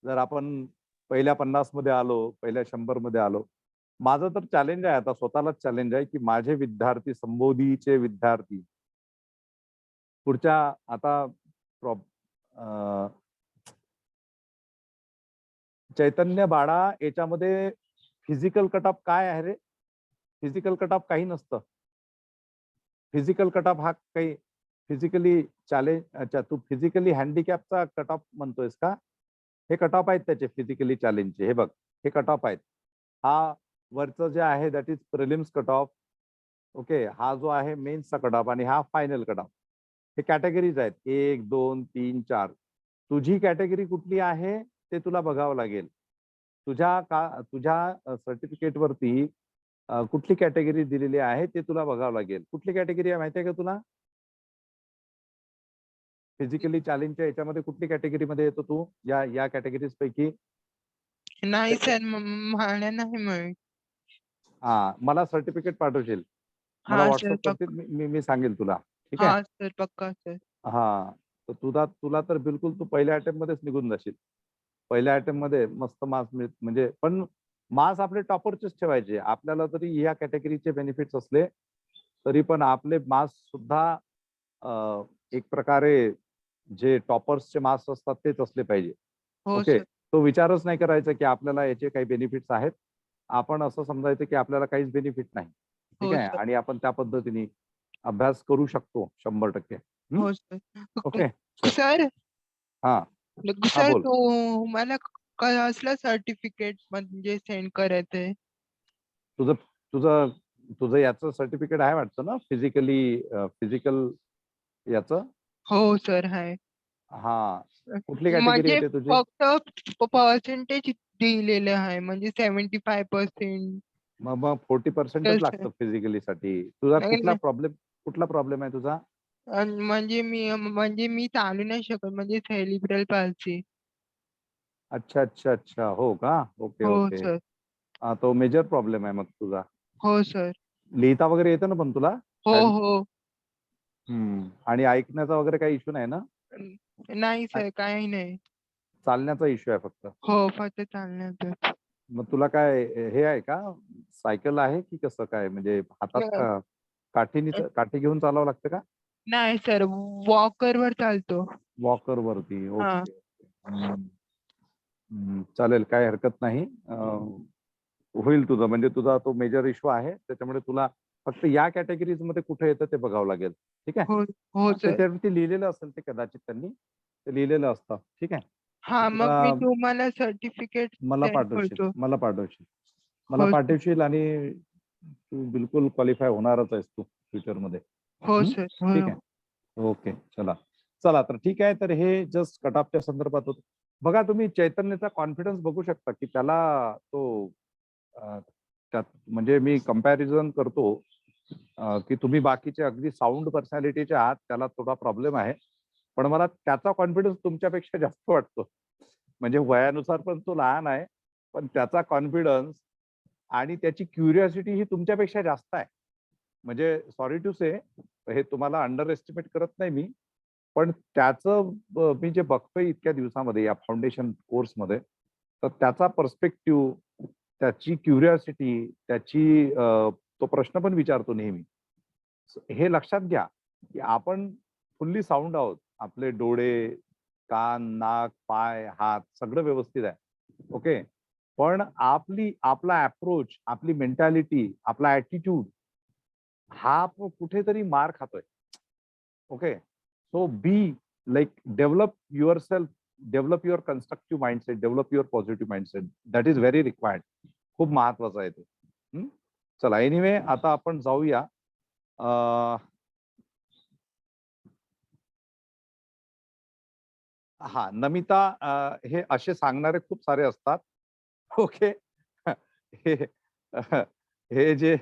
जर आपण पहिल्या 50 मध्ये आलो, पहिल्या 100 मध्ये आलो. माझं तर चॅलेंज आहे, आता स्वतःलाच चॅलेंज आहे की माझे विद्यार्थी, संबोधीचे विद्यार्थी पुढच्या आता चैतन्य बाळा, याच्यामध्ये फिजिकल कटऑफ काय आहे रे? फिजिकल कटऑफ काही नसतं. फिजिकल कटऑफ हा काही फिजिकली चॅलेंज, अच्छा तू फिजिकली हँडिकॅपचा कटऑफ म्हणतोयस का? हे कटऑफ आहेत त्याचे फिजिकली चॅलेंजचे. हे बघ, हे कटऑफ आहेत. हा वरचं जे आहे that is prelims cutoff. Okay, हा जो आहे मेन्सचा कटऑफ आणि हा फायनल कटऑफ. हे कॅटेगरीज आहेत 1, 2, 3, 4. तुझी कॅटेगरी कुठली आहे ते तुला बघावं लागेल. तुझ्या सर्टिफिकेट वरती कुठली कॅटेगरी दिलेली आहे ते तुला बघावं लागेल. कुठली कॅटेगरी आहे माहिती आहे का तुला? फिजिकली चॅलेंजच्या याच्यामध्ये कुठली कॅटेगरीमध्ये येतो तू? या कॅटेगरीज पैकी? नाही सर, मला नाही माहित. हा, मला सर्टिफिकेट पाठवशील? मला हा सर, व्हॉट्सअप करतील, मी सांगेल तुला. ठीक आहे? हा सर, पक्का सर. हा, तर तुला तर बिलकुल तू पहिल्या अटेम्प्ट मध्येच निघून जाशील. पहिल्या अटेम्प्ट मध्ये मस्त मार्क्स म्हणजे, पण मार्क्स आपले टॉपरचेच ठेवायचे. आपल्याला तरी या कॅटेगरीचे बेनिफिट्स असले तरी पण आपले मार्क्स सुद्धा एक प्रकारे जे टॉपर्सचे मार्क्स असतात तेच असले पाहिजे. हो ओके, सर. तो विचारच नाही करायचा की आपल्याला याचे काही बेनिफिट्स आहेत. आपण असं समजायचं की आपल्याला काहीच बेनिफिट नाही. ठीक हो आहे, सर. आणि आपण त्या पद्धतीने अभ्यास करू शकतो 100%. हो सर. ओके, सर, हा हा सर बोल. तो मला कसलं सर्टिफिकेट म्हणजे सेंड करायचंय? तुझं तुझं तुझं याचं सर्टिफिकेट आहे वाटतं ना, फिजिकल याचं? हो सर, आहे. हा, कुठली कॅटेगरी म्हणजे येते तुझी? फक्त पर्सेंटेज दिलेले आहे, म्हणजे 75%. मग 40%च लागतं फिजिकली साठी. तुझा कुठला प्रॉब्लेम आहे तुझा? म्हणजे मी चालू नाही शकत, म्हणजे सेरिब्रल पाल्सी. अच्छा अच्छा अच्छा, हो का? ओके हो ओके. सर. हा, तो मेजर प्रॉब्लेम आहे मग तुझा. हो सर. लिहिता वगैरे येतं ना पण तुला? हो हो. आणि ऐकण्याचा वगैरे काही इश्यू नाही ना? नाही सर, काही नाही. चालण्याचा इश्यू आहे फक्त. हो, फक्त चालण्याचं. मग तुला काय हे आहे का, सायकल आहे की कसं काय, म्हणजे हातात का काठी घेऊन चालावं लागतं का? नाही सर, वॉकर वर चालतो. वॉकर वरती? हा. ओके. चालेल, काही हरकत नाही. होईल तुझं, म्हणजे तुझा तो मेजर इश्यू आहे, त्याच्यामुळे तुला फक्त या कॅटेगरीज मध्ये कुठे येतं ते बघावं लागेल. ठीक आहे? हो हो सर. त्याच्यावरती लिहिलेलं असेल ते, कदाचित त्यांनी ते लिहिलेलं असतं. ठीक आहे? हा, मग मी तुला तुम्हाला सर्टिफिकेट मला सेंड पाठवशील करतो. मला पाठवशील मला हो पाठवशील आणि तू बिलकुल क्वालिफाय होणारच आहेस तू फ्युचर मध्ये. हो सर. ठीक आहे, ओके. चला तर ठीक आहे. तर हे जस्ट कटऑफच्या संदर्भात होतं. बघा, तुम्ही चैतन्याचा कॉन्फिडन्स बघू शकता की त्याला तो म्हणजे मी कंपॅरिझन करतो की तुम्ही बाकीचे अगदी साऊंड पर्सनॅलिटीचे आहात, त्याला थोडा प्रॉब्लेम आहे. पण मला त्याचा कॉन्फिडन्स तुमच्यापेक्षा जास्त वाटतो. म्हणजे वयानुसार पण तो लहान आहे, पण त्याचा कॉन्फिडन्स आणि त्याची क्युरिओसिटी ही तुमच्यापेक्षा जास्त आहे. म्हणजे सॉरी टू से, हे तुम्हाला अंडर एस्टिमेट करत नाही मी, पण त्याचं मी जे बघतोय इतक्या दिवसामध्ये या फाउंडेशन कोर्समध्ये, तर त्याचा पर्स्पेक्टिव्ह, त्याची क्युरिओसिटी, तो प्रश्न पण विचारतो नेहमी. हे लक्षात घ्या की आपण फुल्ली साऊंड आहोत. आपले डोळे, कान, नाक, पाय, हात सगळं व्यवस्थित आहे. ओके, पण आपला अप्रोच, आपली मेंटॅलिटी, आपला ऍटिट्यूड हा कुठेतरी मार खातोय. Okay, so be like develop your self, develop your constructive mindset, develop your positive mindset. That is very required. खूप महत्वाचं आहे ते. चला एनिवे आता आपण जाऊया हा नमिता, हे असे सांगणारे खूप सारे असतात. ओके. हे हे जे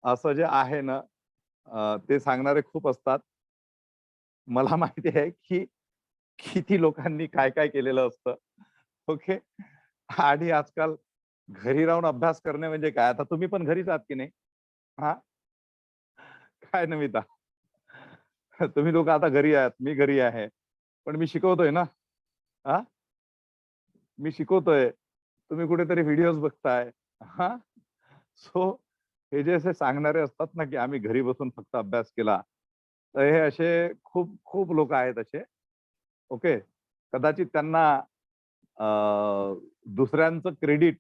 असं जे आहे ना, ते सांगणारे खूप असतात. मला माहिती आहे की किती लोकांनी काय काय केलेलं असतं. ओके. आणि आजकाल घरी राहून अभ्यास करणे म्हणजे काय? आता तुम्ही पण घरीच आहात की नाही? हा, काय नमिता? तुम्ही लोक आता घरी आहात, मी घरी आहे, पण मी शिकवतोय ना. हा, मी शिकवतोय, तुम्ही कुठेतरी व्हिडिओज बघताय. हा, सो हे जे असे सांगणारे असतात ना की आम्ही घरी बसून फक्त अभ्यास केला, तर हे असे खूप खूप लोक आहेत असे. ओके. कदाचित त्यांना दुसऱ्यांचं क्रेडिट,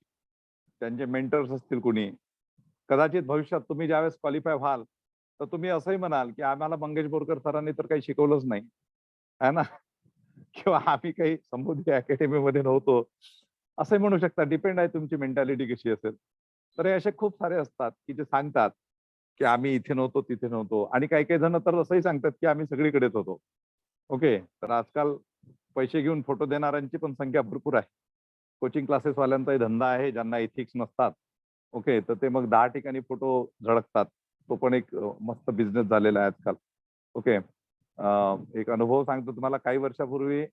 त्यांचे मेंटर्स असतील कोणी, कदाचित भविष्यात तुम्ही ज्यावेळेस क्वालिफाय व्हाल तर तुम्ही असंही म्हणाल की आम्हाला मंगेश बोरकर सरांनी तर काही शिकवलंच नाही, है ना. किंवा आम्ही काही संबोधी अकॅडमीमध्ये नव्हतो असंही म्हणू शकता. डिपेंड आहे तुमची मेंटॅलिटी कशी असेल. तर हे असे खूप सारे असतात की जे सांगतात की आम्ही इथे नव्हतो, तिथे नव्हतो, आणि काही काही जण तर असंही सांगतात की आम्ही सगळीकडेच होतो. ओके. तर आजकाल पैसे घेऊन फोटो देणाऱ्यांची पण संख्या भरपूर आहे. कोचिंग क्लासेस वाल्यांचाही धंदा आहे, ज्यांना एथिक्स नसतात. ओके. तर ते मग 10 ठिकाणी फोटो झळकतात. तो पण एक मस्त बिझनेस झालेला आहे आजकाल. ओके. एक अनुभव सांगतो तुम्हाला. काही वर्षापूर्वी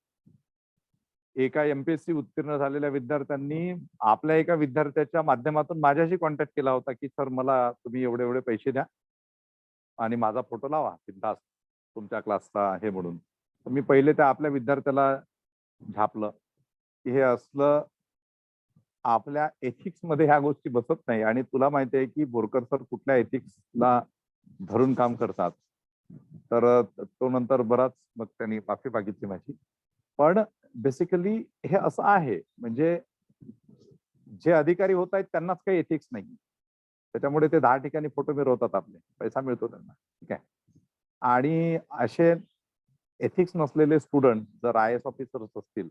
एका MPSC उत्तीर्ण झालेल्या विद्यार्थ्यांनी आपल्या एका विद्यार्थ्याच्या माध्यमातून माझ्याशी कॉन्टॅक्ट केला होता की सर मला तुम्ही एवढे एवढे पैसे द्या आणि माझा फोटो लावा बिनधास्त तुमच्या क्लासचा आहे म्हणून. तर मी पहिले त्या आपल्या विद्यार्थ्याला झापलं की हे असलं आपल्या एथिक्स मध्ये ह्या गोष्टी बसत नाही. आणि तुला माहिती आहे की बोरकर सर कुठल्या एथिक्सला धरून काम करतात. तर तो नंतर बराच मग त्यांनी माफी मागितली माझी. पण बेसिकली हे असं आहे, म्हणजे जे अधिकारी होत आहेत त्यांनाच काही एथिक्स नाही. त्याच्यामुळे ते 10 ठिकाणी फोटो मिरवतात, आपले पैसा मिळतो त्यांना. ठीक आहे. आणि असे एथिक्स नसलेले स्टुडंट जर IAS ऑफिसर्स असतील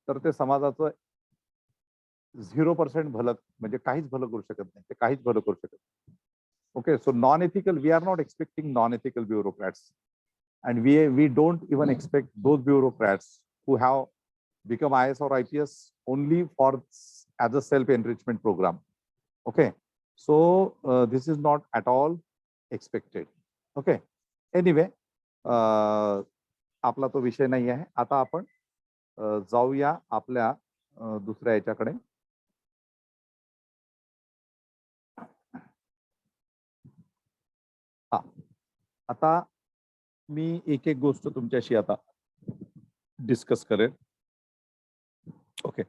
तर ते समाजाचं 0% भलं, म्हणजे काहीच भलं करू शकत नाही. ते काहीच भलं करू शकत नाही. Okay. So non ethical, we are not expecting non ethical bureaucrats, and we don't even expect those bureaucrats who have become IAS or IPS only for as a self enrichment program. Okay. So this is not at all expected. Okay. Anyway, आपला तो विषय नाही आहे. आता आपण जाऊया आपल्या दुसऱ्या याच्याकडे. हा, आता मी एक एक गोष्ट तुमच्याशी आता डिस्कस करेन. ओके.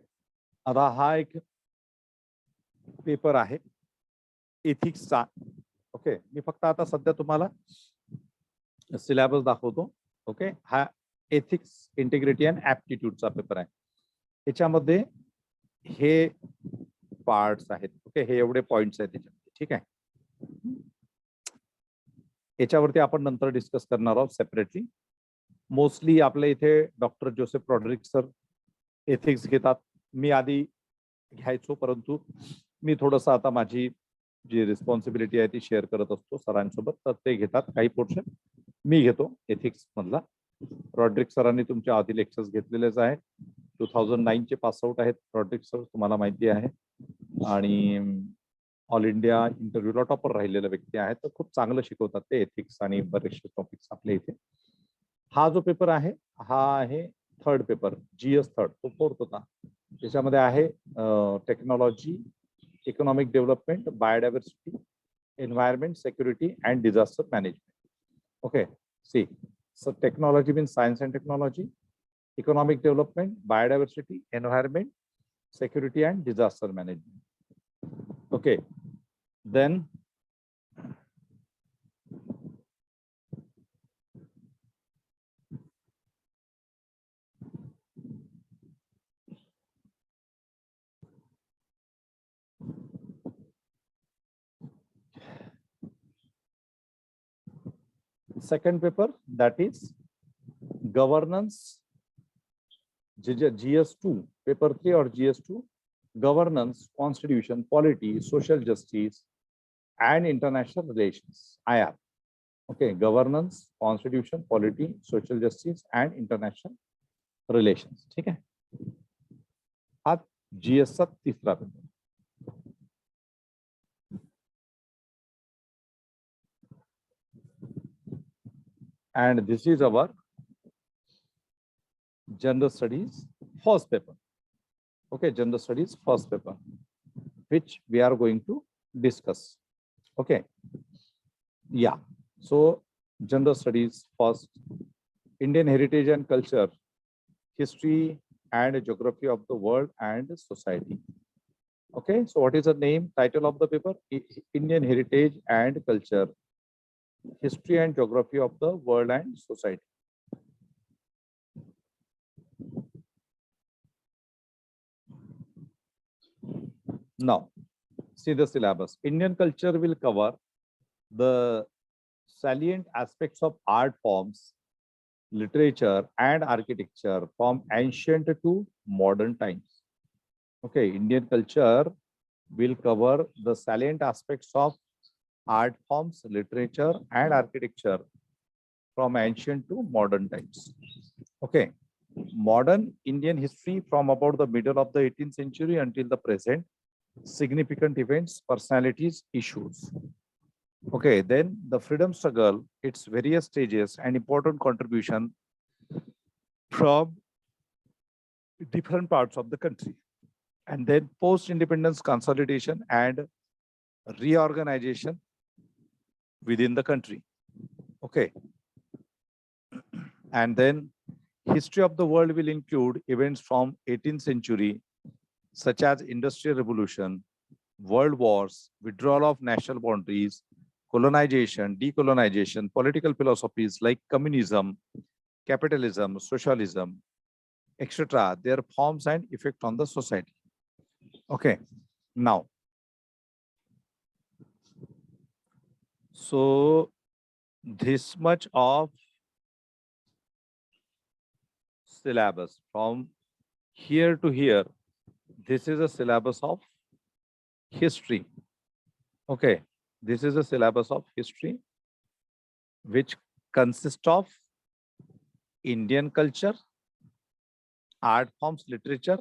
आता हा एक पेपर आहे एथिक्सचा. ओके. मी फक्त आता सध्या तुम्हाला सिलेबस दाखवतो. ओके. हा एथिक्स, इंटिग्रिटी अँड ऍप्टिट्यूडचा पेपर आहे. याच्यामध्ये हे पार्ट्स आहेत. ओके. हे एवढे पॉइंट्स आहेत त्याच्यामध्ये. ठीक आहे. याच्यावरती आपण नंतर डिस्कस करणार आहोत सेपरेटली. मोस्टली आपल्या इथे doctor Joseph Rodrick sir ethics घेतात. मी आधी घ्यायचो, परंतु मी थोडस आता माझी जी रिस्पॉन्सिबिलिटी आहे ती शेअर करत असतो सरांसोबत. तर ते घेतात काही पोर्शन, मी घेतो एथिक्स मधला. रॉड्रिक सरांनी तुमच्या आधी लेक्चर्स घेतलेलेच आहेत. 2009 चे पास आउट आहेत रॉड्रिक सर, तुम्हाला माहिती आहे. आणि ऑल इंडिया इंटरव्ह्यूला टॉपर राहिलेला व्यक्ती आहे. तर खूप चांगलं शिकवतात ते एथिक्स आणि बरेचसे टॉपिक्स आपल्या इथे. हा जो पेपर आहे हा आहे थर्ड पेपर, GS थर्ड. तो फोर्थ होता. त्याच्यामध्ये आहे technology, economic development, biodiversity, environment, security and disaster management. Okay. See, so technology means science and technology, economic development, biodiversity, environment, security and disaster management. Okay. Then second paper, that is governance, GS2, paper 3 or GS2, governance, constitution, polity, social justice, and international relations, IR. Okay, governance, constitution, polity, social justice and international relations. ठीक है, अब GS चा तीसरा paper. And this is our general studies first paper. Okay, general studies first paper, which we are going to discuss. Okay, yeah. So general studies first, Indian heritage and culture, history and geography of the world and society. Okay, so what is the name, title of the paper? Indian heritage and culture, history and geography of the world and society. Now, see the syllabus. Indian culture will cover the salient aspects of art forms, literature and architecture from ancient to modern times. Okay, Indian culture will cover the salient aspects of art forms, literature and architecture from ancient to modern times. Okay, modern Indian history from about the middle of the 18th century until the present, significant events, personalities, issues. Okay, then the freedom struggle, its various stages and important contribution from different parts of the country. And then post-independence consolidation and reorganization within the country. Okay. And then history of the world will include events from 18th century, such as Industrial Revolution, world wars, withdrawal of national boundaries, colonization, decolonization, political philosophies like communism, capitalism, socialism, etc., their forms and effect on the society. Okay, now, so this much of syllabus from here to here, this is a syllabus of history. Okay, this is a syllabus of history which consists of Indian culture, art forms, literature,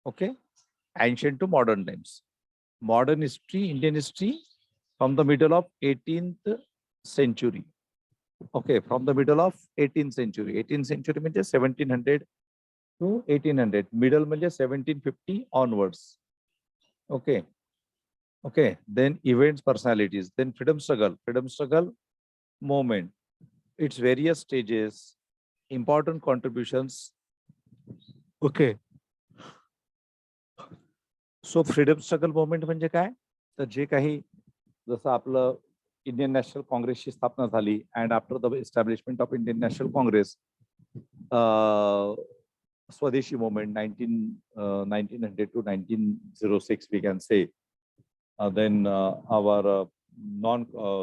okay, ancient to modern times. Modern history, Indian history from the middle of 18th century. Okay, from the middle of 18th century. 18th century means 1700 to 1800. Middle means 1750 onwards. Okay. Okay. Then events, personalities. Then freedom struggle movement. Its various stages, important contributions. Okay. So freedom struggle movement म्हणजे काय? तर जे काही जसं आपलं Indian national काँग्रेसची स्थापना झाली and after the establishment of Indian National Congress, Swadeshi movement 1900 to 1906 we can say. Then our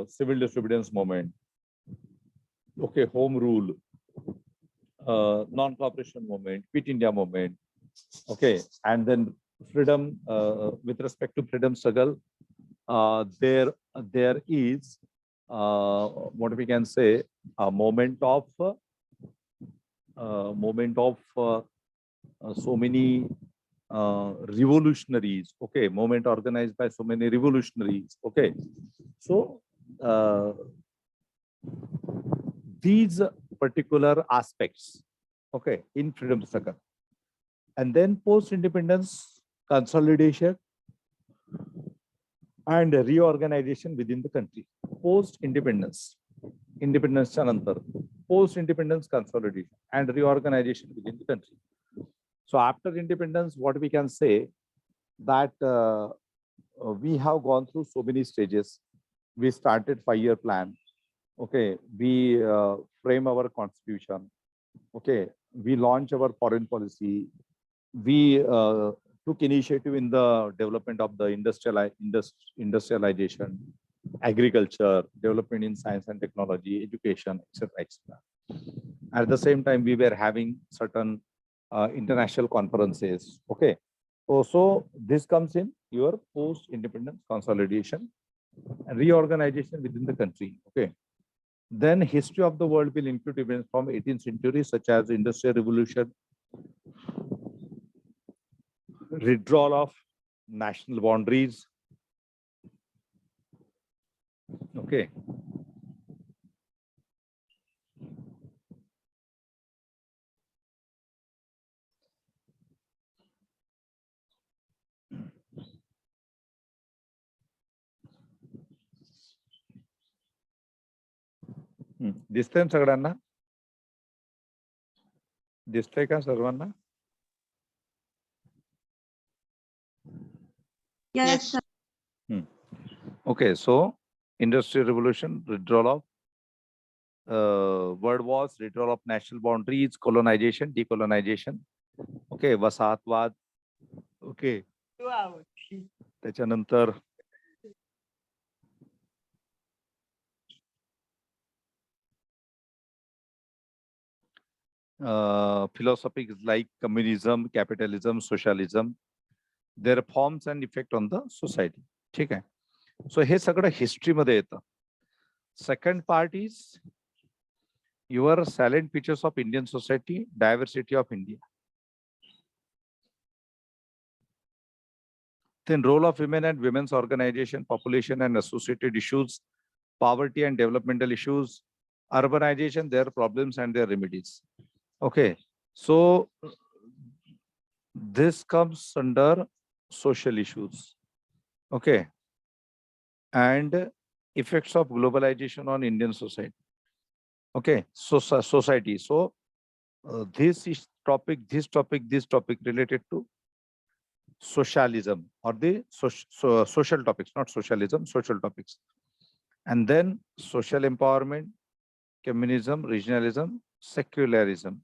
civil disobedience movement. Okay, home rule, non-cooperation movement, Quit India movement. Okay, and then freedom, with respect to freedom struggle, there is what we can say a moment of so many revolutionaries. Okay, movement organized by so many revolutionaries. Okay, so these particular aspects, okay, in freedom struggle. And then post-independence consolidation and reorganization within the country. Post-independence, independence chanantar, post-independence consolidation and reorganization within the country. So after independence, what we can say that we have gone through so many stages. We started 5-year plan. Okay, we frame our constitution. Okay, we launch our foreign policy. We took initiative in the development of the industrialization, agriculture, development in science and technology, education, etc., etc. At the same time, we were having certain international conferences. Okay, so this comes in your post-independence consolidation reorganization within the country. Okay. Then history of the world will include events from 18th century such as Industrial Revolution, withdrawal of national boundaries. Okay. दिसतंय सगळ्यांना? दिसतंय का सर्वांना? Yes, sir. Okay, so Industrial Revolution, withdrawal of world wars, withdrawal of national boundaries, colonization, decolonization. Okay, वसाहतवाद. Okay. त्याच्यानंतर philosophies like communism, capitalism, socialism, their forms and effect on the society. ठीक आहे. So हे सगळं history मध्ये येतं. Second part is your salient features of Indian society, diversity of India. Then role of women and women's organization, population and associated issues, poverty and developmental issues, urbanization, their problems and their remedies. Okay, so this comes under social issues. Okay, and effects of globalization on Indian society. Okay, so society. So this is topic related to socialism or the social topics, not socialism, social topics. And then social empowerment, communism, regionalism, secularism,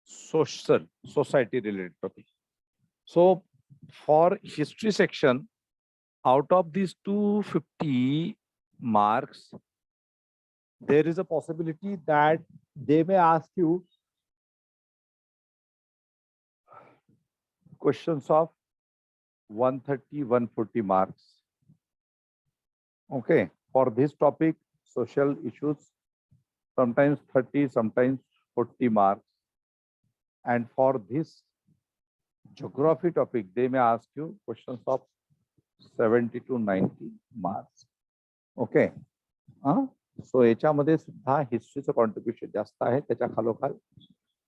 society related topic. So for history section, out of these 250 marks, there is a possibility that they may ask you questions of 130, 140 marks. Okay, for this topic, social issues, sometimes 30, sometimes 40 marks. And for this geography topic, they may ask you questions of 70 to 90 marks. Okay. So याच्यामध्ये सुद्धा हिस्ट्रीचं contribution जास्त आहे, त्याच्या खालोखाल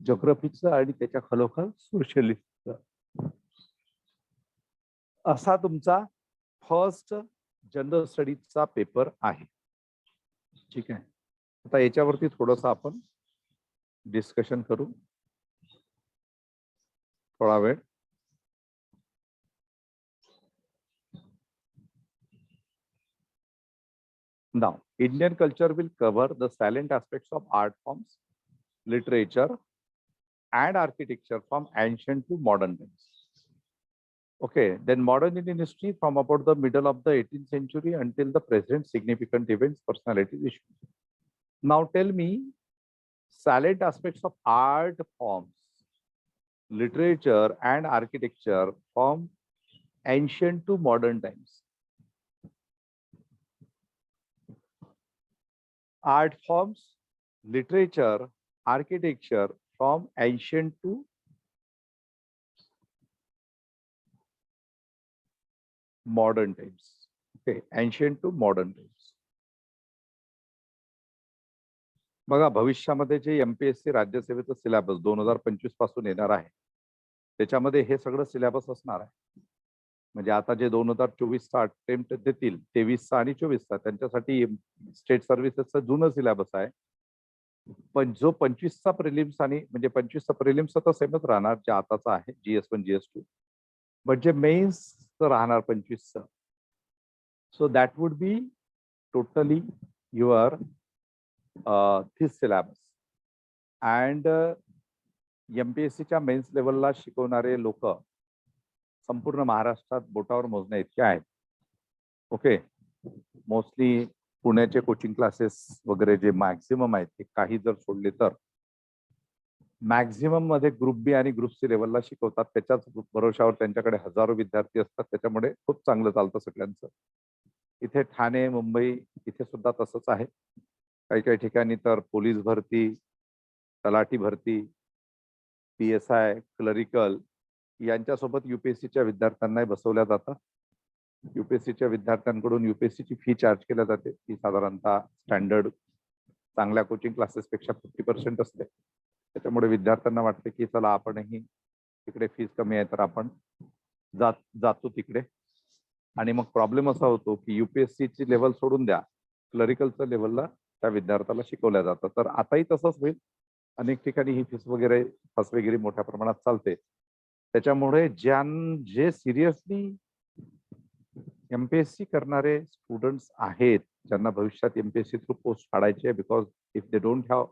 जिओग्राफीचं आणि त्याच्या खालोखाल सोशलिस्टचं. असा तुमचा फर्स्ट जनरल स्टडीजचा पेपर आहे. ठीक आहे. आता याच्यावरती थोडंसं आपण डिस्कशन करू थोडा वेळ. Now, Indian culture will cover the salient aspects of art forms, literature, and architecture from ancient to modern times. Okay, then modern Indian history from about the middle of the 18th century until the present, significant events, personalities, issues. Now tell me, salient aspects of art forms, literature, and architecture from ancient to modern times. Art forms, literature, architecture from ancient to modern times. Okay, ancient to modern times. बघा, भविष्यामध्ये जे MPSC राज्यसेवेचं syllabus 2025 पासून येणार आहे, त्याच्यामध्ये हे सगळं syllabus असणार आहे. म्हणजे आता जे 2024चा अटेम्प्ट देतील, 23चा आणि 24चा, त्यांच्यासाठी स्टेट सर्व्हिसेसचं जुनं सिलेबस आहे. पण जो 25चा प्रिलिम्स आणि म्हणजे 25चा प्रिलिम्सचा तर सेमच राहणार जे आताचा आहे, GS1 GS2, बट जे मेन्स राहणार 25चं. So that would be totally your this syllabus. And MPSCच्या मेन्स लेवलला शिकवणारे लोक संपूर्ण महाराष्ट्रात बोटावर मोजण्या इतके आहेत. ओके, मोस्टली पुण्याचे कोचिंग क्लासेस वगैरे जे मॅक्झिमम आहेत ते काही जर सोडले तर मॅक्झिमम मध्ये ग्रुप बी आणि ग्रुप सी लेवलला शिकवतात. त्याच्याच भरोशावर त्यांच्याकडे हजारो विद्यार्थी असतात. त्याच्यामुळे खूप चांगलं चालतं सगळ्यांचं. इथे ठाणे मुंबई इथे सुद्धा तसंच आहे. काही काही ठिकाणी तर पोलीस भरती, तलाठी भरती, PSI, क्लरिकल यांच्यासोबत UPSCच्या विद्यार्थ्यांना बसवल्या जातात. UPSCच्या विद्यार्थ्यांकडून UPSCची फी चार्ज केल्या जाते. ती साधारणतः स्टँडर्ड चांगल्या कोचिंग क्लासेसपेक्षा 50% असते. त्याच्यामुळे विद्यार्थ्यांना वाटते की चला आपणही तिकडे फीस कमी आहे तर आपण जातो तिकडे. आणि मग प्रॉब्लेम असा होतो की UPSCची लेवल सोडून द्या, क्लरिकलच्या लेवलला त्या विद्यार्थ्याला शिकवल्या जातं. तर आताही तसंच होईल. अनेक ठिकाणी ही फीस वगैरे फसवेगिरी मोठ्या प्रमाणात चालते. त्याच्यामुळे जे सिरियसली MPSC करणारे स्टुडंट्स आहेत, ज्यांना भविष्यात MPSC थ्रू पोस्ट काढायची आहे, because if they don't have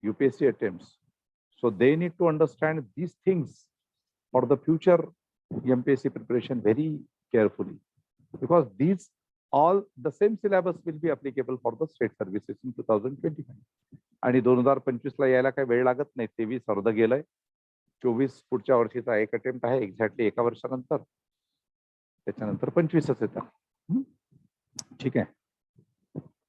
UPSC attempts, so they need to understand these things for the future MPSC preparation very carefully, because these all the same syllabus will be applicable for the state services in 2025. आणि 2025 ला यायला काही वेळ लागत नाही. 23 अर्ध गेलंय, 24 पुढच्या वर्षीचा एक अटेम्प्ट आहे एक्झॅक्टली एका वर्षानंतर. त्याच्यानंतर 25च येतात. ठीक आहे.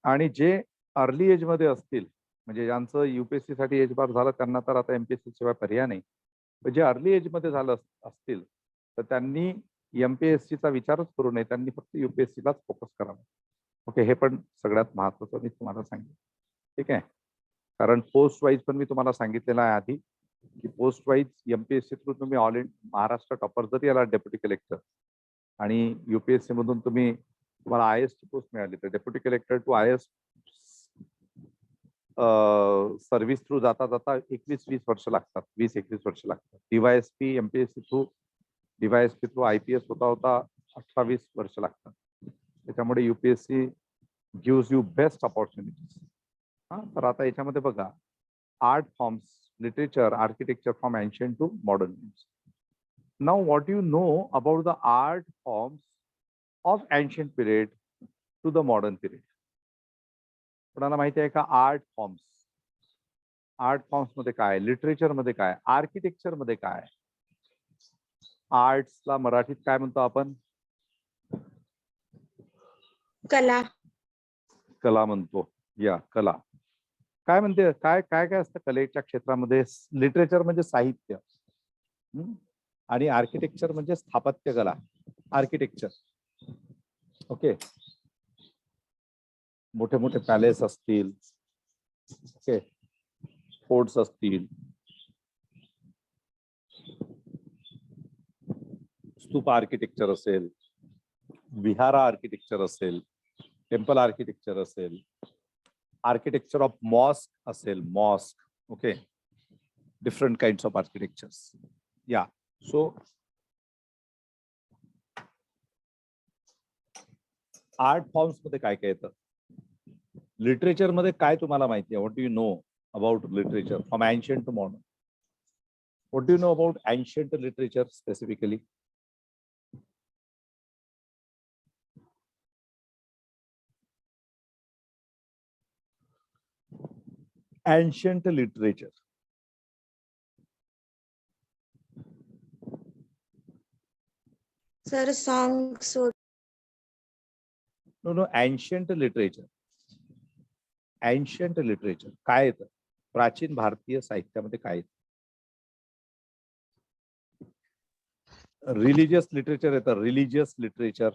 आणि जे अर्ली एज मध्ये असतील, म्हणजे ज्यांचं UPSC साठी एज बार झालं त्यांना तर आता MPSC शिवाय पर्याय नाही. पण जे अर्ली एज मध्ये झालं असतील तर त्यांनी MPSC चा विचारच करू नये. त्यांनी फक्त UPSC लाच फोकस करावा. ओके, हे पण सगळ्यात महत्त्वाचं मी तुम्हाला सांगितलं. ठीक आहे. कारण पोस्ट वाईज पण मी तुम्हाला सांगितलेलं आहे आधी की पोस्ट वाईज MPSC थ्रू तुम्ही ऑल इन महाराष्ट्र टॉपर जरी याला डेप्युटी कलेक्टर आणि UPSC मधून तुम्हाला IAS ची पोस्ट मिळाली तर deputy collector to IAS service through जाता जाता 21-20 वर्ष लागतात, 20-21 वर्ष लागतात. DYSP MPSC through DYSP through IPS होता 18-20 वर्ष लागतात. त्याच्यामुळे UPSC gives you best opportunities. तर आता याच्यामध्ये बघा, art forms, literature, architecture from ancient to modern times. Now what you know about the art forms of ancient period to the modern period? कोणाला माहिती आहे का आर्ट फॉर्म्स? आर्ट फॉर्म्स मध्ये काय, लिटरेचर मध्ये काय, आर्किटेक्चर मध्ये काय? आर्ट्सला मराठीत काय म्हणतो आपण? कला. कला म्हणतो. या कला काय म्हणते, काय काय काय असतं कलेच्या क्षेत्रामध्ये? लिटरेचर म्हणजे साहित्य आणि आर्किटेक्चर म्हणजे स्थापत्य कला. आर्किटेक्चर ओके, मोठे मोठे पॅलेस असतील, ओके, फोर्ट्स असतील, स्तूप आर्किटेक्चर असेल, विहारा आर्किटेक्चर असेल, टेम्पल आर्किटेक्चर असेल, आर्किटेक्चर ऑफ मॉस्क असेल, mosque. Okay, different kinds of architectures. या सो आर्ट फॉर्म्स मध्ये काय काय येतं? लिटरेचर मध्ये काय तुम्हाला माहिती आहे? What do you know about literature from ancient to modern? What do you know about ancient literature specifically? Ancient literature. Sir, songs. No, ancient literature. Ancient literature काय येतं? प्राचीन भारतीय साहित्यामध्ये काय येतं? रिलिजियस लिटरेचर येतं. Religious literature.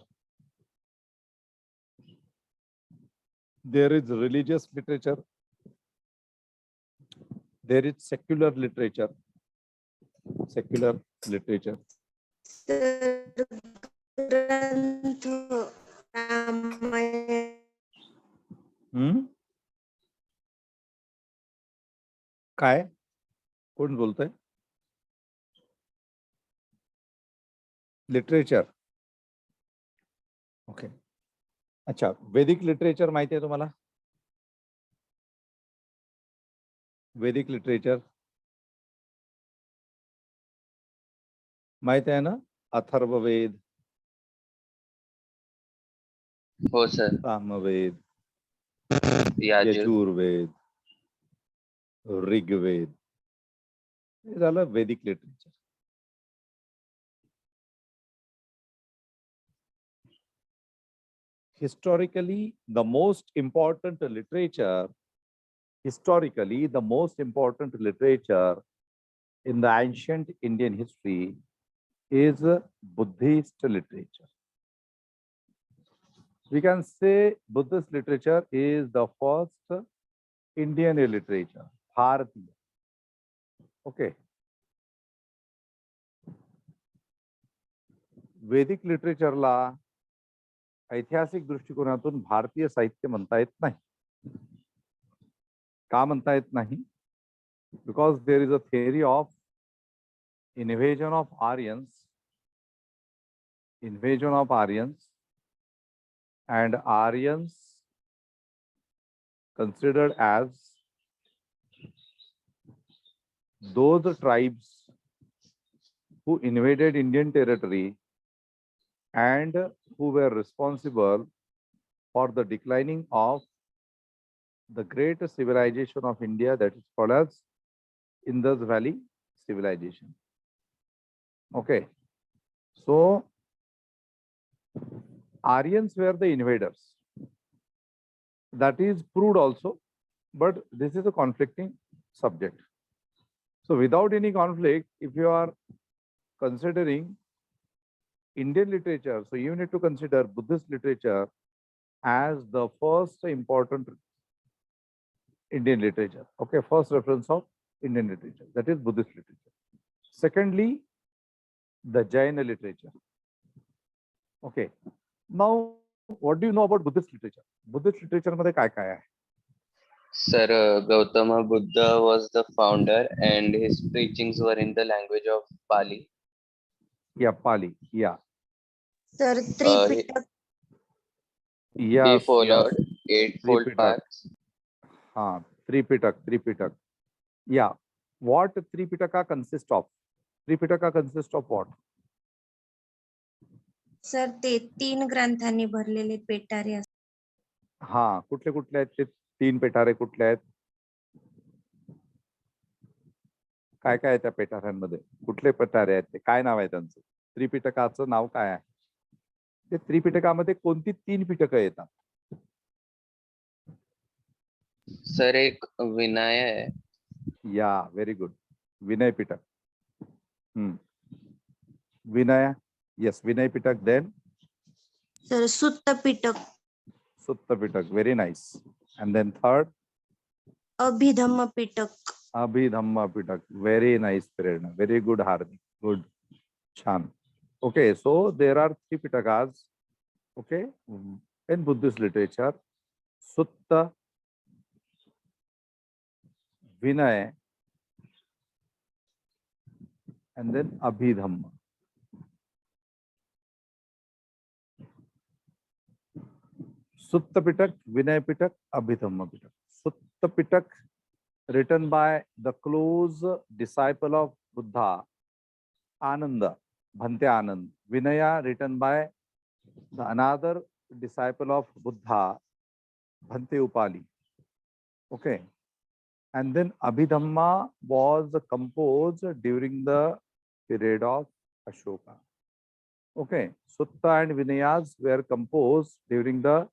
There is religious literature. There is secular literature. Secular literature. काय कोण बोलतंय? लिटरेचर. ओके, अच्छा. वैदिक लिटरेचर माहिती आहे तुम्हाला? वैदिक लिटरेचर माहित आहे ना? अथर्ववेद, हो सर. सामवेद, यजुर्वेद, ऋग्वेद, हे झालं वैदिक literature. historically the most important literature in the ancient Indian history is Buddhist literature. We can say Buddhist literature is the first Indian literature, Bharatiya. Okay. वैदिक लिटरेचरला ऐतिहासिक दृष्टिकोनातून भारतीय साहित्य म्हणता येत नाही. का म्हणता येत नाही? Because there is a theory of invasion of Aryans, and Aryans considered as those tribes who invaded Indian territory and who were responsible for the declining of the great civilization of India, that is called as Indus Valley civilization. Okay, so Aryans were the invaders. That is proved also, but this is a conflicting subject. So without any conflict, if you are considering Indian literature, so you need to consider Buddhist literature as the first important Indian literature. Okay, first reference of Indian literature, that is Buddhist literature. Secondly, the Jaina literature. Okay, now what do you know about Buddhist literature? Buddhist literature मध्ये काय काय आहे? Sir, Gautama Buddha was the founder and his preachings were in the language of Pali. Yeah, Pali. Yeah. Sir, Tripitaka. Yes. He followed yes. eightfold Tripitak. paths. Tripitak. Yeah. What Tripitaka consists of? Tripitaka consists of what? Sir ते 3 ग्रंथांनी भरलेले पेटारे असतात. हा, कुठले कुठले आहेत ते 3 पेटारे कुठले आहेत? काय काय आहे त्या पेटाऱ्यांमध्ये? कुठले पेटारे आहेत ते? काय नाव आहे त्यांचं? त्रिपिटकाचं नाव काय आहे? ते त्रिपिटकामध्ये कोणती 3 पिटकं येतात? सर, एक विनय आहे. या, very good. Vinaya Pitaka. Vinay. Yes, Vinay Pitak. Then sir Sutta Pitaka. Sutta Pitak. Very nice. And then third, Abhidhamma Pitaka. Abhidhamma Pitak. Very nice, Prerna. Very good, Hardik. Good. Chan. Okay, so there are 3 Pitakas. Okay, in Buddhist literature: Sutta, Vinay, and then Abhidhamma. Sutta Pitak, Vinay Pitak, Abhidhamma Pitak. Sutta Pitak, written by the close disciple of Buddha, Ananda, Bhante Anand. Vinaya, written by the another disciple of Buddha, Bhante Upali. Okay. And then Abhidhamma was composed during the period of Ashoka. Okay. Sutta and Vinayas were composed during the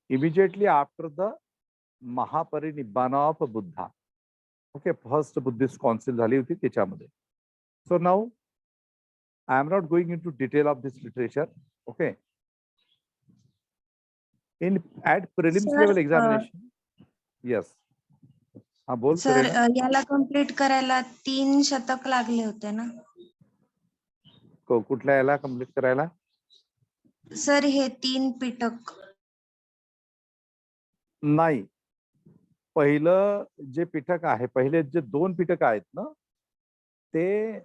immediately after the Mahaparinibbana of Buddha. Okay, first Buddhist council झाली होती त्याच्यामध्ये. So now I am not going into detail of this literature. Okay. At prelims Sir, level examination. Yes. हाँ बोल. Sir याला complete करायला 3 शतक लागले होते ना? कुठल्या याला कंप्लीट करायला? सर हे 3 पिटक. नाही, पहिलं जे पिटक आहे, पहिले जे 2 पिटक आहेत ना, ते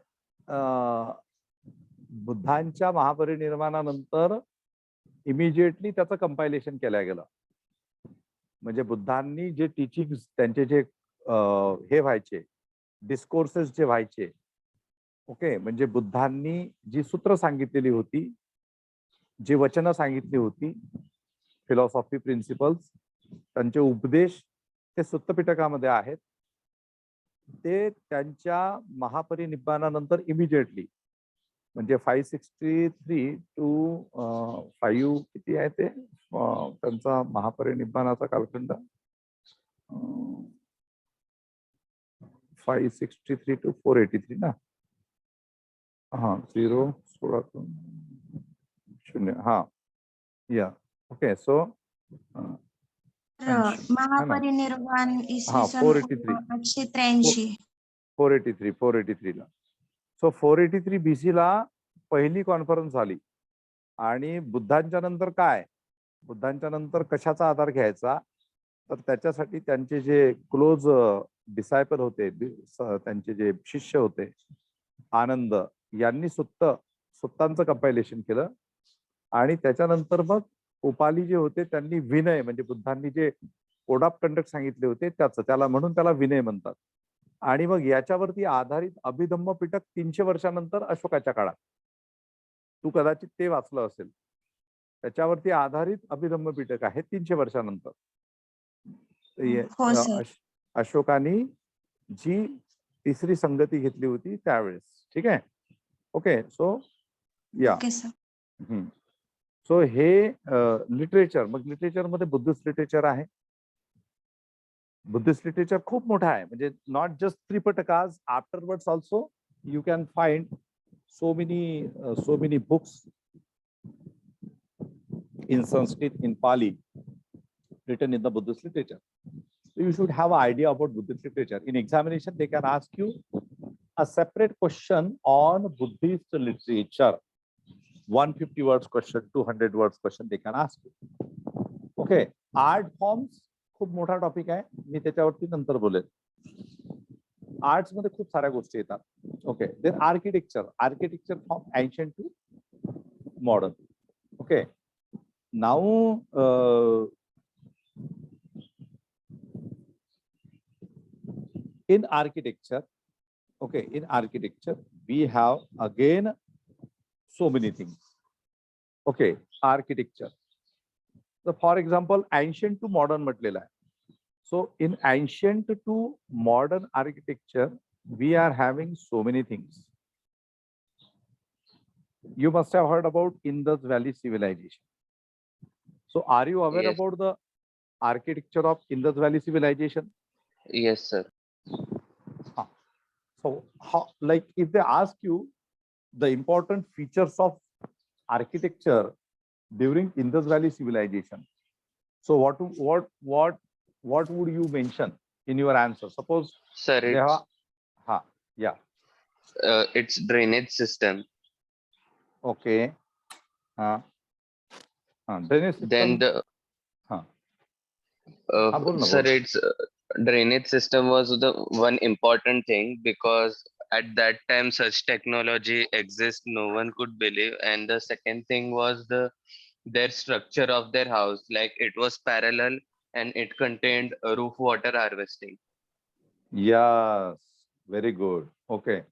बुद्धांच्या महापरिनिर्वाणानंतर इमिजिएटली त्याचं कंपायलेशन केलं गेलं. म्हणजे बुद्धांनी जे टीचिंग्स त्यांचे जे हे व्हायचे, डिस्कोर्सेस जे व्हायचे, ओके, म्हणजे बुद्धांनी जी सूत्र सांगितलेली होती, जी वचनं सांगितली होती, फिलॉसॉफी प्रिन्सिपल्स, त्यांचे उपदेश ते सुत्तपिटकामध्ये आहेत. ते त्यांच्या महापरिनिब्बाणानंतर इमिजिएटली म्हणजे 563 to 5 किती आहे ते त्यांचा महापरिनिब्बाणाचा कालखंड 563 to 483 ना. हा 0 16 0 हा या ओके. सो महापरिनिर्वाण इसवी हा सन 483 883. 483 ला. सो 483 BC ला पहिली कॉन्फरन्स झाली. आणि बुद्धांच्या नंतर काय, बुद्धांच्या नंतर कशाचा आधार घ्यायचा, तर त्याच्यासाठी त्यांचे जे क्लोज डिसायपल होते, त्यांचे जे शिष्य होते आनंद यांनी सुत्तांचं कंपायलेशन केलं. आणि त्याच्यानंतर मग उपाली जे होते त्यांनी विनय म्हणजे बुद्धांनी जे कोड ऑफ कंडक्ट सांगितले होते त्याला म्हणून त्याला विनय म्हणतात. आणि मग याच्यावरती आधारित अभिधम्म पिटक 300 वर्षानंतर अशोकाच्या काळात, तू कदाचित ते वाचलं असेल, त्याच्यावरती आधारित अभिधम्म पिटक आहे 300 वर्षानंतर. अशोकानी जी तिसरी संगती घेतली होती त्यावेळेस. ठीक आहे. ओके. सो या सो हे लिटरेचर. मग लिटरेचर मध्ये बुद्धिस्ट लिटरेचर आहे. बुद्धिस्ट लिटरेचर खूप मोठं आहे. म्हणजे not just Tripitakas, afterwards also you can find so many books in Sanskrit, in Pali, written in the Buddhist literature. So you should have an idea about Buddhist literature. In examination, they can ask you a separate question on Buddhist literature. 150 words question, 200 words question they can ask you. Okay. Art forms खूप मोठा topic आहे. मी त्याच्यावरती नंतर बोलेन. Arts मध्ये खूप साऱ्या गोष्टी येतात. Okay. Then architecture. Architecture from ancient to modern. Okay. Now in architecture, okay, in architecture we have again so many things. Okay. Architecture. So for example, ancient to modern म्हटलेला आहे. So in ancient to modern architecture, we are having so many things. You must have heard about Indus Valley civilization. So are you aware Yes. about the architecture of Indus Valley civilization? Yes, sir. So how, like if they ask you the important features of architecture during Indus Valley civilization, so what would you mention in your answer? Suppose Sir, they have, it's drainage system. Okay. Drainage system. Then the sir, it's drainage system was the one important thing, because at that time such technology exists, no one could believe. And the second thing was their structure of their house, like it was parallel and it contained roof water harvesting. Yes, very good. Okay.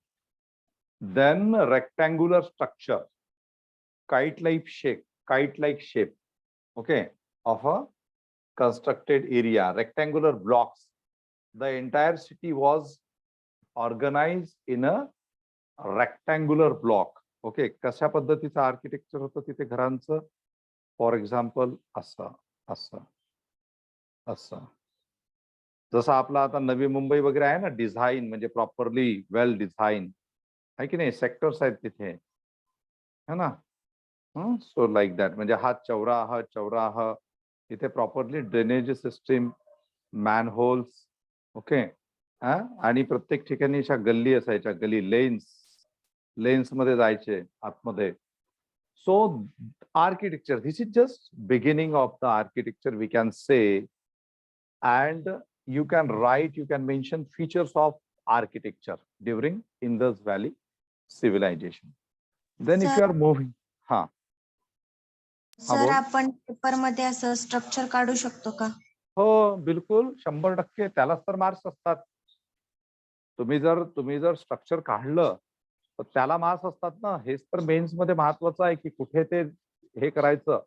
Then rectangular structure, kite-like shape, okay, of a constructed area, rectangular blocks. The entire city was organized in a rectangular block. Okay. कशा पद्धतीचं architecture होतं तिथे घरांचं? For example असं असं असं. जसं आपला आता नवी मुंबई वगैरे आहे ना, डिझाईन म्हणजे प्रॉपरली वेल डिझाईन आहे की नाही, सेक्टर्स आहेत तिथे, है ना. So like that. म्हणजे हा चौराहा तिथे प्रॉपरली ड्रेनेज सिस्टीम, मॅनहोल्स. ओके. आणि प्रत्येक ठिकाणी अशा गल्ली असायच्या, गली लेन्स मध्ये जायचे आतमध्ये. So architecture, this is just beginning of the architecture we can say. And you can write, you can mention features of architecture during Indus Valley civilization. Then if you are moving, sir आपण paper मध्ये असं structure काढू शकतो का? हो बिलकुल, 100%. त्यालाच तर मार्क्स असतात. तुम्ही जर स्ट्रक्चर काढलं तर त्याला मार्क्स असतात ना. हेच तर मेन्स मध्ये महत्वाचं आहे की कुठे ते हे करायचं.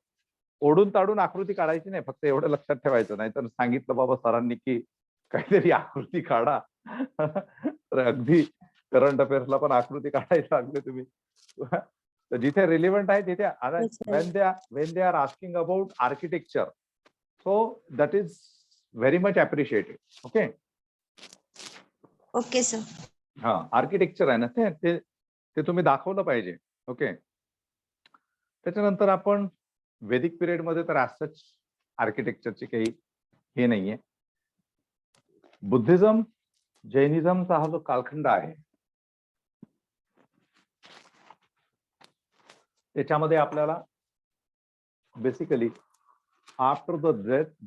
ओढून ताडून आकृती काढायची नाही, फक्त एवढं लक्षात ठेवायचं. नाही तर सांगितलं बाबा सरांनी की काहीतरी आकृती काढा तर अगदी करंट अफेअर्सला पण आकृती काढायला लागले तुम्ही. तर जिथे रिलेव्हंट आहे तिथे when they are asking about architecture, so that is very much appreciated. Okay. Okay sir. हा आर्किटेक्चर आहे ना ते तुम्ही दाखवलं पाहिजे. ओके. त्याच्यानंतर आपण वैदिक पिरियड मध्ये तर सच आर्किटेक्चरची काही हे नाहीये. बुद्धिझम जैनिझमचा हा जो कालखंड आहे त्याच्यामध्ये आपल्याला basically after the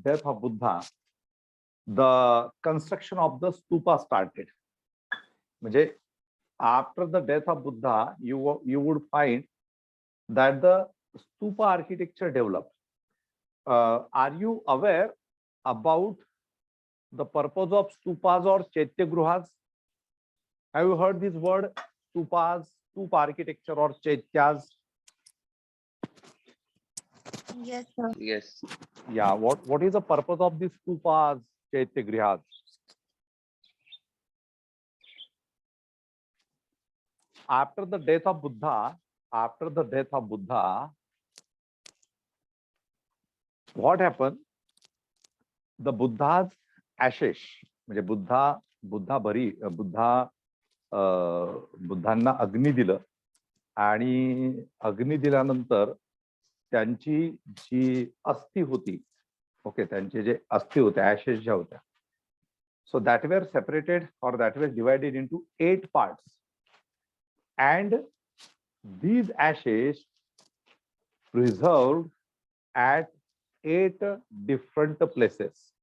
death of Buddha the construction of the stupa started. म्हणजे after the death of Buddha you would find that the stupa architecture developed. Are you aware about the purpose of stupas or chaityagruhas? Have you heard this word stupas, stupa architecture or chaityas? Yes, sir. Yes. Yeah, what is the purpose of these stupas, chaityagruhas? After the death of Buddha, what happened? The Buddha's ashes, म्हणजे बुद्धांना अग्नी दिलं आणि अग्नी दिल्यानंतर त्यांची जी अस्थि होती, okay, त्यांचे जे अस्थि होते, ऍशेस ज्या होत्या, so that were separated or that were divided into 8 parts, and these ashes preserved at 8 different places.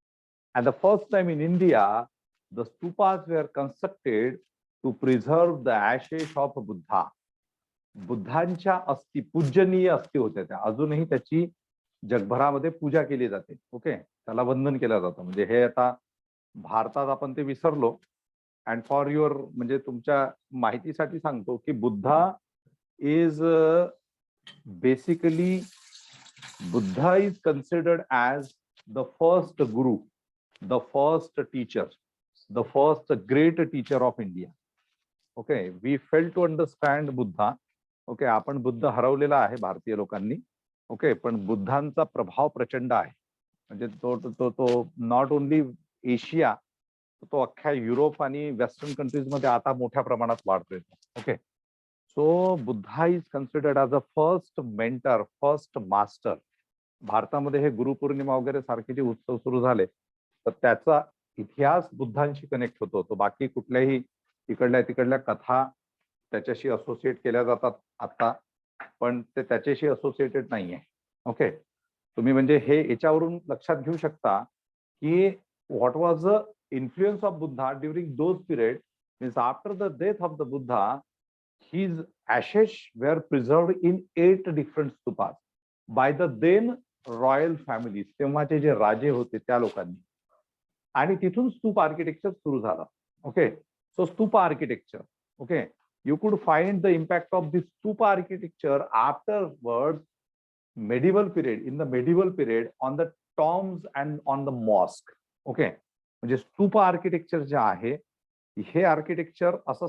And the first time in India, the stupas were constructed to preserve the ashes of Buddha. बुद्धांच्या अस्थि, पूजनीय अस्थि होत्या त्या, अजूनही त्याची जगभरामध्ये पूजा केली जाते. ओके, त्याला वंदन केलं जातं. म्हणजे हे आता भारतात आपण ते विसरलो. अँड फॉर युअर, म्हणजे तुमच्या माहितीसाठी सांगतो की Buddha is basically, Buddha is considered as the first guru, the first teacher, the first great teacher of India. Okay, we fail to understand Buddha. Okay, आपण बुद्ध हरवलेला आहे भारतीय लोकांनी. ओके, पण बुद्धांचा प्रभाव प्रचंड आहे. म्हणजे तो नॉट ओनली एशिया, तो अख्ख्या युरोप आणि वेस्टर्न कंट्रीज मध्ये आता मोठ्या प्रमाणात वाढतोय. Okay, so Buddha is considered as a first mentor, first master. भारतामध्ये हे गुरुपौर्णिमा वगैरे सारखे जे उत्सव सुरू झाले तर त्याचा इतिहास बुद्धांशी कनेक्ट होतो. तो बाकी कुठल्याही तिकडल्या कथा त्याच्याशी असोसिएट केल्या जातात आता, पण ते त्याच्याशी असोसिएटेड नाहीये. ओके, तुम्ही म्हणजे हे याच्यावरून लक्षात घेऊ शकता की what was the influence of Buddha during those period. Means after the death of the Buddha, his ashes were preserved in 8 different stupas by the then royal families, तेव्हाचे जे राजे होते त्या लोकांनी. आणि तिथून स्तूप आर्किटेक्चर सुरू झालं. Okay, so stupa architecture, okay, you could find the impact of this stupa architecture afterwards medieval period, in the medieval period, on the tombs and on the mosque. Okay, म्हणजे stupa architecture जे आहे हे architecture असं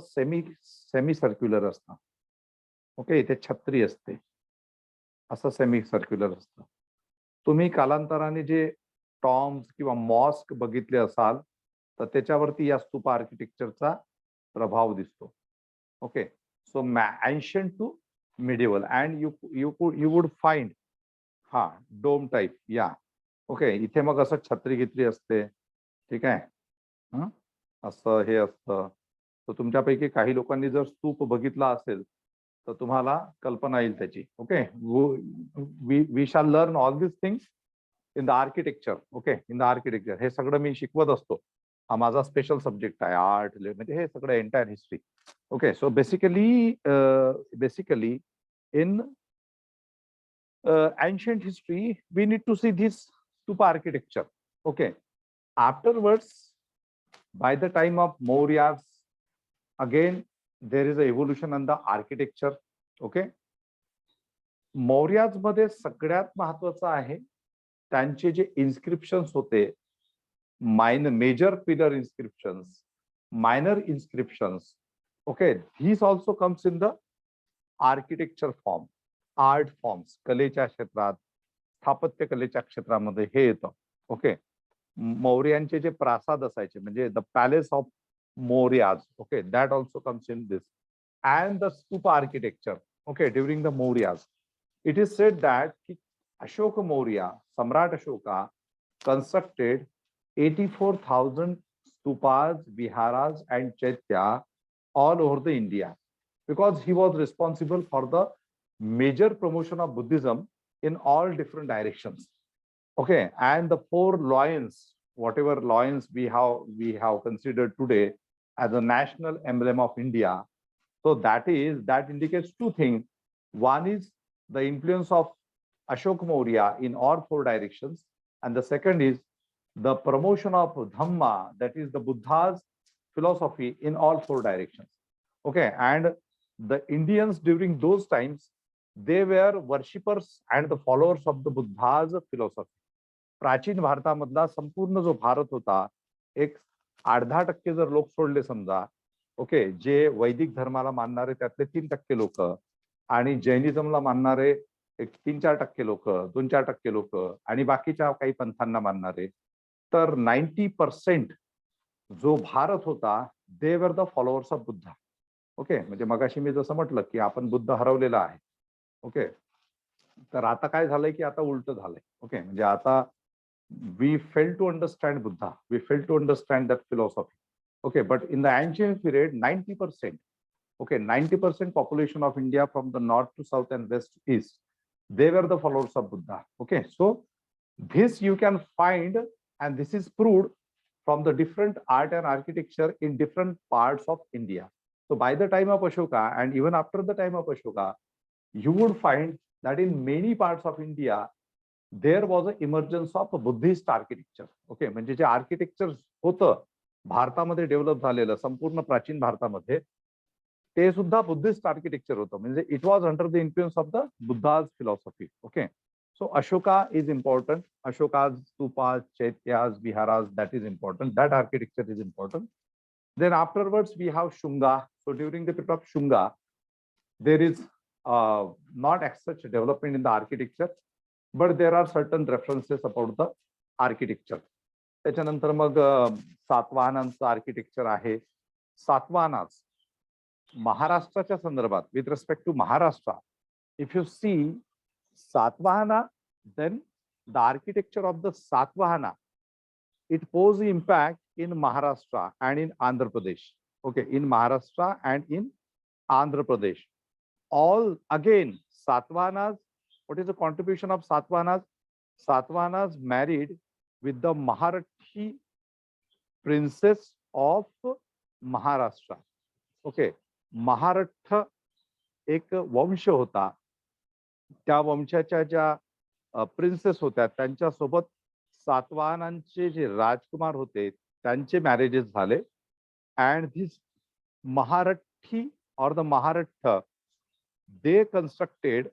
semi circular असतं. Okay, इथे छत्री असते, असं semi circular असतं. तुम्ही कालांतराने जे टॉम्स किंवा मॉस्क बघितले असाल तर त्याच्यावरती या स्तूपा आर्किटेक्चरचा प्रभाव दिसतो. Okay, so ancient to medieval, and you would find हा डोम टाईप. या ओके, इथे मग असं छत्री गित्री असते. ठीक आहे, असं हे असतं. तर तुमच्यापैकी काही लोकांनी जर स्तूप बघितला असेल तर तुम्हाला कल्पना येईल त्याची. Okay, we shall learn all this things in the architecture. Okay, in the architecture हे सगळं मी शिकवत असतो. हा माझा स्पेशल सब्जेक्ट आहे, आर्ट, म्हणजे हे सगळं entire history. Okay, so basically in ancient history we need to see this stupa architecture. Okay, afterwards, by the time of Mauryas, again there is a evolution in the architecture. Okay, Mauryas मध्ये सगळ्यात महत्वाचं आहे त्यांचे जे inscriptions होते, major pillar inscriptions, minor inscriptions, Okay, these also comes in the architecture form, art forms, कलेच्या क्षेत्रात, स्थापत्य कलेच्या क्षेत्रामध्ये हे येतं. ओके, मौर्यांचे जे प्रासाद असायचे म्हणजे the palace of Mauryas, okay, that also comes in this. And the stupa architecture, okay, during the Mauryas. It is said that की अशोक मौर्य, सम्राट Ashoka, constructed 84,000 stupas, viharas and chaitya all over the India, because he was responsible for the major promotion of Buddhism in all different directions. Okay, and the four lions, whatever lions we have considered today as a national emblem of India, so that indicates two things. One is the influence of Ashok Maurya in all four directions, and the second is the promotion of Dhamma, that is the Buddha's philosophy, in all four directions. Okay, and the Indians during those times, they were worshippers and the followers of the Buddha's philosophy. प्राचीन भारतामधला संपूर्ण जो भारत होता, एक 8-10% जर लोक सोडले समजा, okay, जे वैदिक धर्माला मानणारे त्यातले 3% लोक आणि जैनिझमला मानणारे एक 3-4% लोक, 2-4% लोक आणि बाकीच्या काही पंथांना मानणारे, तर 90% जो भारत होता, they were the followers of Buddha. Okay, म्हणजे मगाशी मी जसं म्हटलं की आपण बुद्ध हरवलेला आहे. ओके, तर आता काय झालंय की आता उलट झालंय. ओके, म्हणजे आता we failed to understand Buddha, we failed to understand that philosophy. Okay, but in the ancient period, 90%, okay, 90% population of India from the north to south and west to east, they were the followers of Buddha. Okay, so this you can find, and this is proved from the different art and architecture in different parts of India. So by the time of Ashoka and even after the time of Ashoka, you would find that in many parts of India, there was an emergence of a Buddhist architecture. Okay, म्हणजे जे architecture होतं भारतामध्ये develop झालेलं संपूर्ण प्राचीन भारतामध्ये, ते सुद्धा Buddhist architecture होतं. म्हणजे it was under the influence of the Buddha's philosophy. Okay, so Ashoka is important. Ashoka's stupas, chaityas, viharas, that is important. That architecture is important. Then afterwards we have Shunga. So during the period of Shunga, there is not as such development in the architecture, but there are certain references about the architecture. त्याच्यानंतर मग सातवाहनांचं architecture आहे. सातवाहनास महाराष्ट्राच्या संदर्भात, with respect to Maharashtra, if you see Satvahana, then the architecture of the Satvahana, it poses impact in Maharashtra and in Andhra Pradesh. Okay, in Maharashtra and in Andhra Pradesh. All again, Satvahanas, what is the contribution of Satvahanas? Satvahanas married with the Maharathi princess of Maharashtra. Okay, Maharatha एक वंश होता, त्या वंशाच्या ज्या princess होत्या त्यांच्यासोबत सातवाहनांचे जे राजकुमार होते त्यांचे मॅरेजेस झाले. And this Maharathi or the Maharattha, they constructed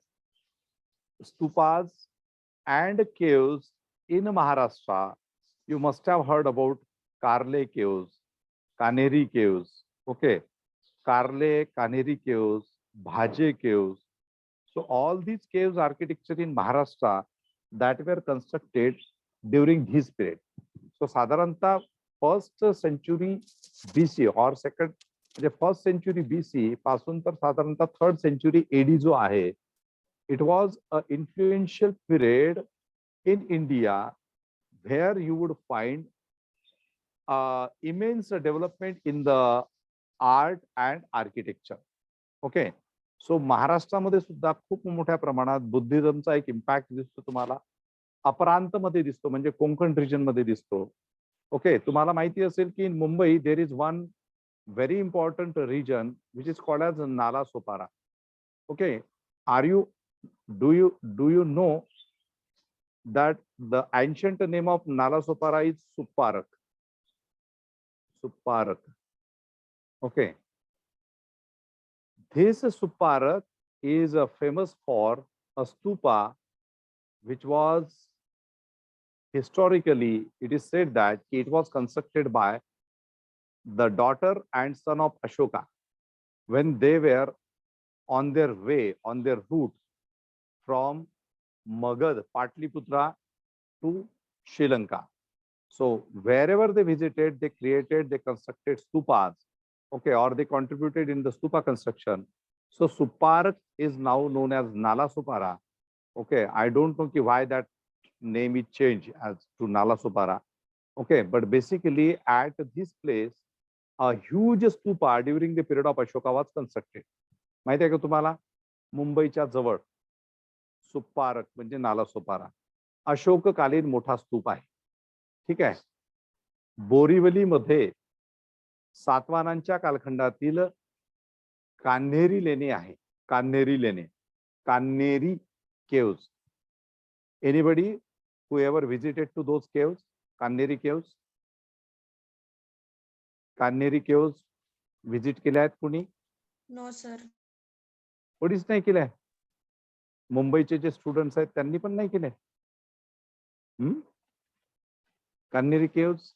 stupas and caves in Maharashtra. You must have heard about Karle caves, Kaneri caves. Okay, Karle, Kaneri caves, Bhaje caves. So all these caves architecture in Maharashtra that were constructed during this period. So साधारणतः first century BC or second, म्हणजे first century BC पासून तर साधारणतः third century AD जो आहे, it was an influential period in India where you would find immense development in the art and architecture. Okay, सो महाराष्ट्रामध्ये सुद्धा खूप मोठ्या प्रमाणात बुद्धिझमचा एक इम्पॅक्ट दिसतो तुम्हाला. अपरांत मध्ये दिसतो, म्हणजे कोकण रिजन मध्ये दिसतो. ओके, तुम्हाला माहिती असेल की in Mumbai there is one very important region which is called as Nala Sopara. Okay, are you do you know that the ancient name of Nala Sopara is Supparak. Supparak. Okay. This Supparak is famous for a stupa which was historically, it is said that it was constructed by the daughter and son of Ashoka. when they were on their way, on their route from Magad, Patliputra to Sri Lanka. So wherever they visited, they constructed stupas, okay, or they contributed in the stupa construction. So Suparak is now known as Nala Supara. Okay, I don't know why that name is changed as to Nala Supara. Okay, but basically at this place, a huge stupa during the period of Ashoka was constructed. माहिती आहे का तुम्हाला? मुंबईच्या जवळ सुपारक म्हणजे नाला सुपारा अशोककालीन मोठा स्तूप आहे. ठीक आहे. बोरिवलीमध्ये सातवाहनांच्या कालखंडातील कान्हेरी लेणे आहे. कान्हेरी लेणे, Kanheri caves. Anybody who ever visited to those caves? Kanneri caves? Kanneri caves visit केल्या आहेत कोणी? No sir. कोणीच नाही केलंय. मुंबईचे जे स्टुडंट्स आहेत त्यांनी पण नाही केले. कान्हेरी केव्स.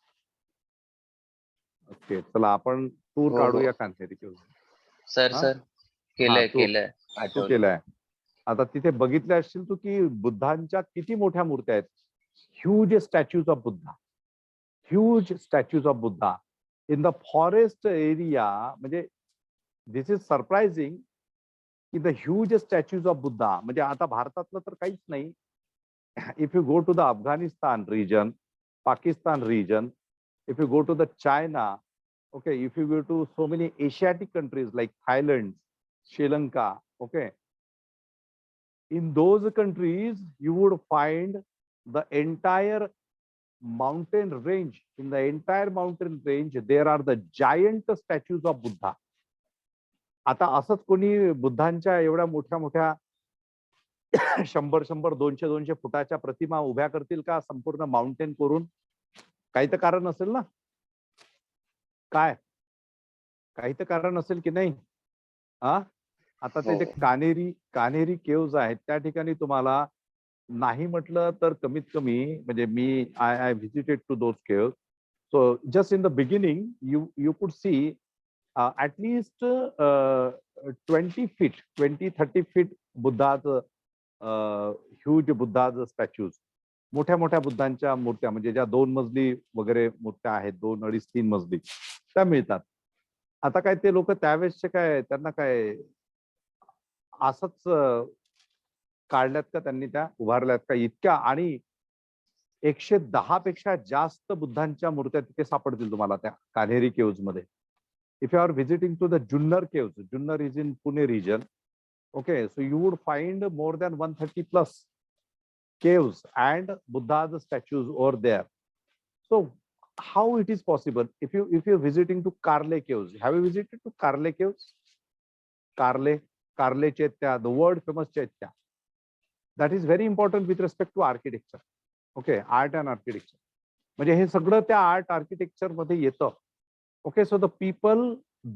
ओके, चला आपण टूर काढूया कान्हेरी केव्स. सर केलंय. तू केलाय. आता तिथे बघितले असतील तू की बुद्धांच्या किती मोठ्या मूर्त्या आहेत. Huge statues of Buddha, huge statues of Buddha in the forest area. म्हणजे दिस इज सरप्राइजिंग की the huge statues of Buddha. म्हणजे आता भारतातलं तर काहीच नाही. If you go to the Afghanistan region, Pakistan region, if you go to the China, okay, if you go to so many Asiatic countries like Thailand, Sri Lanka, okay, in those countries you would find the entire mountain range. In the entire mountain range there are the giant statues of Buddha. आता असंच कोणी बुद्धांच्या एवढ्या मोठ्या मोठ्या 100 200 फुटाच्या प्रतिमा उभ्या करतील का संपूर्ण माउंटेन करून? काही तर कारण असेल ना. काय काही तर कारण असेल की नाही? आता ते जे कान्हेरी केव्ज आहेत त्या ठिकाणी तुम्हाला नाही म्हटलं तर कमीत कमी म्हणजे मी I visited to those caves. So just in the beginning you could see at least 20 feet, 20-30 feet बुद्धाचं ह्यूज बुद्धाचं स्टॅच्यूज. मोठ्या मोठ्या बुद्धांच्या मूर्त्या म्हणजे ज्या 2 मजली वगैरे मूर्त्या आहेत, 2, 2.5, 3 मजली त्या मिळतात. आता काय ते लोक त्यावेळेसचे काय त्यांना काय असंच काढल्यात का त्यांनी, त्या उभारल्यात का इतक्या? आणि 110 पेक्षा जास्त बुद्धांच्या मूर्त्या तिथे सापडतील तुम्हाला त्या कान्हेरी केव्ज मध्ये. If you are visiting to the Junnar caves, Junnar is in Pune region. Okay, so you would find more than 130 plus caves and Buddha's statues over there. So how it is possible? If you're visiting to Karle caves, have you visited to Karle caves? Karle Chaitya, the world famous Chaitya. That is very important with respect to architecture. Okay, art and architecture. म्हणजे हे सगळं त्या art architecture मध्ये येतं. Okay, so the people,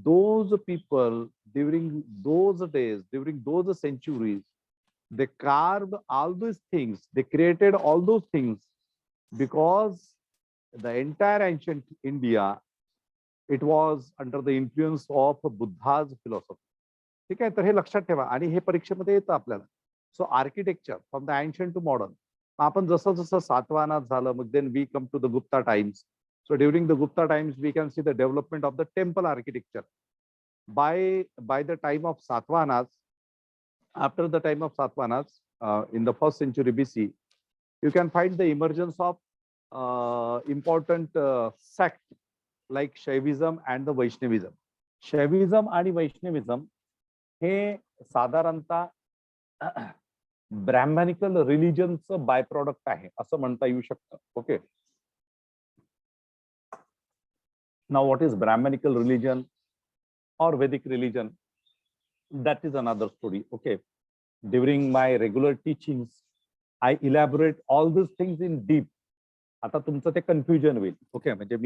those people during those days, during those centuries, they carved all these things, they created all those things because the entire ancient India, it was under the influence of Buddha's philosophy. ठीक आहे, तर हे लक्षात ठेवा आणि हे परीक्षेमध्ये येतं आपल्याला. So architecture from the ancient to modern. आपण जसं जसं सातवाहनात झालं, मग then we come to the Gupta times. So during the Gupta times, we can see the development of the temple architecture. By the time of Satavahanas, after the time of Satavahanas, in the 1st century BC, you can find the emergence of important sect like Shaivism and the Vaishnavism. Shaivism आणि Vaishnavism हे साधारणतः Brahminical रिलिजनचं by product आहे असं म्हणता येऊ शकतं. Okay. Now, what is Brahmanical religion or Vedic religion? That is another story. Okay. During my regular teachings, I elaborate all these things in deep. आता तुमचं ते कन्फ्युजन होईल. ओके, म्हणजे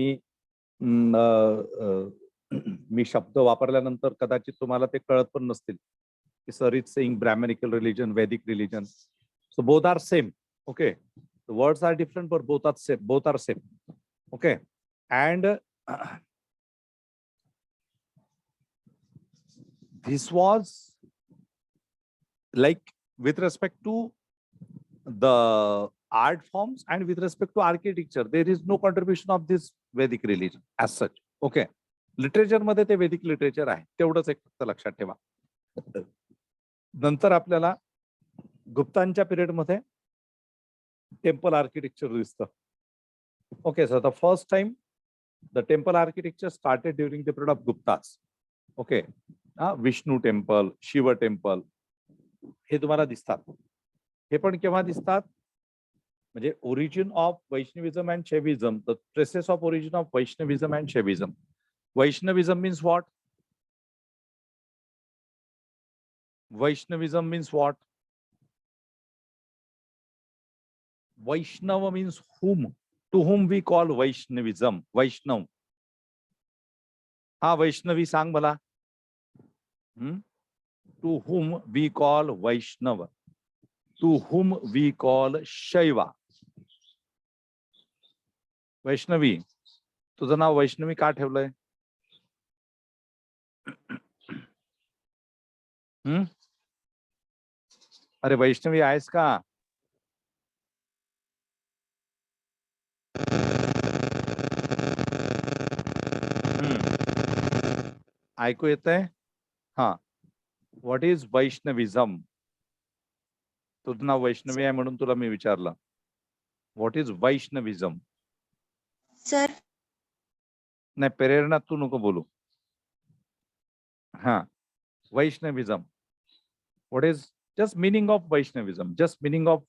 मी शब्द वापरल्यानंतर कदाचित तुम्हाला ते कळत पण नसतील की sir is saying Brahmanical religion, Vedic religion. So both are same. Okay, the words are different but both are same. Okay, and this was like with respect to the art forms and with respect to architecture, there is no contribution of this Vedic religion as such. Okay. Literature मध्ये ते वैदिक literature आहे, तेवढंच एक फक्त लक्षात ठेवा. नंतर आपल्याला गुप्तांच्या पिरियड मध्ये टेम्पल आर्किटेक्चर दिसतं. Okay, so the first time the temple architecture started during the period of Guptas. Okay, Vishnu temple, Shiva temple हे तुम्हाला दिसतात. हे पण केव्हा दिसतात, म्हणजे origin of Vaishnavism and Shaivism, the traces of origin of Vaishnavism and Shaivism. Vaishnavism means what? Vaishnavism means what? Vaishnava means whom? To whom we call Vaishnavism. Vaishnav. हा वैष्णवी सांग मला. To whom we call Vaishnava. To whom we call Shaiva. Vaishnavi, तुझं नाव वैष्णवी का ठेवलंय? अरे वैष्णवी आहेस का? ऐकू येतंय? हा, व्हॉट इज वैष्णविझम? तुझं नाव वैष्णवी आहे म्हणून तुला मी विचारलं. What is वैष्णविझम? सर नाही, प्रेरणा तू नको बोलू. हा, Vaishnavism. What is just meaning of Vaishnavism, just meaning of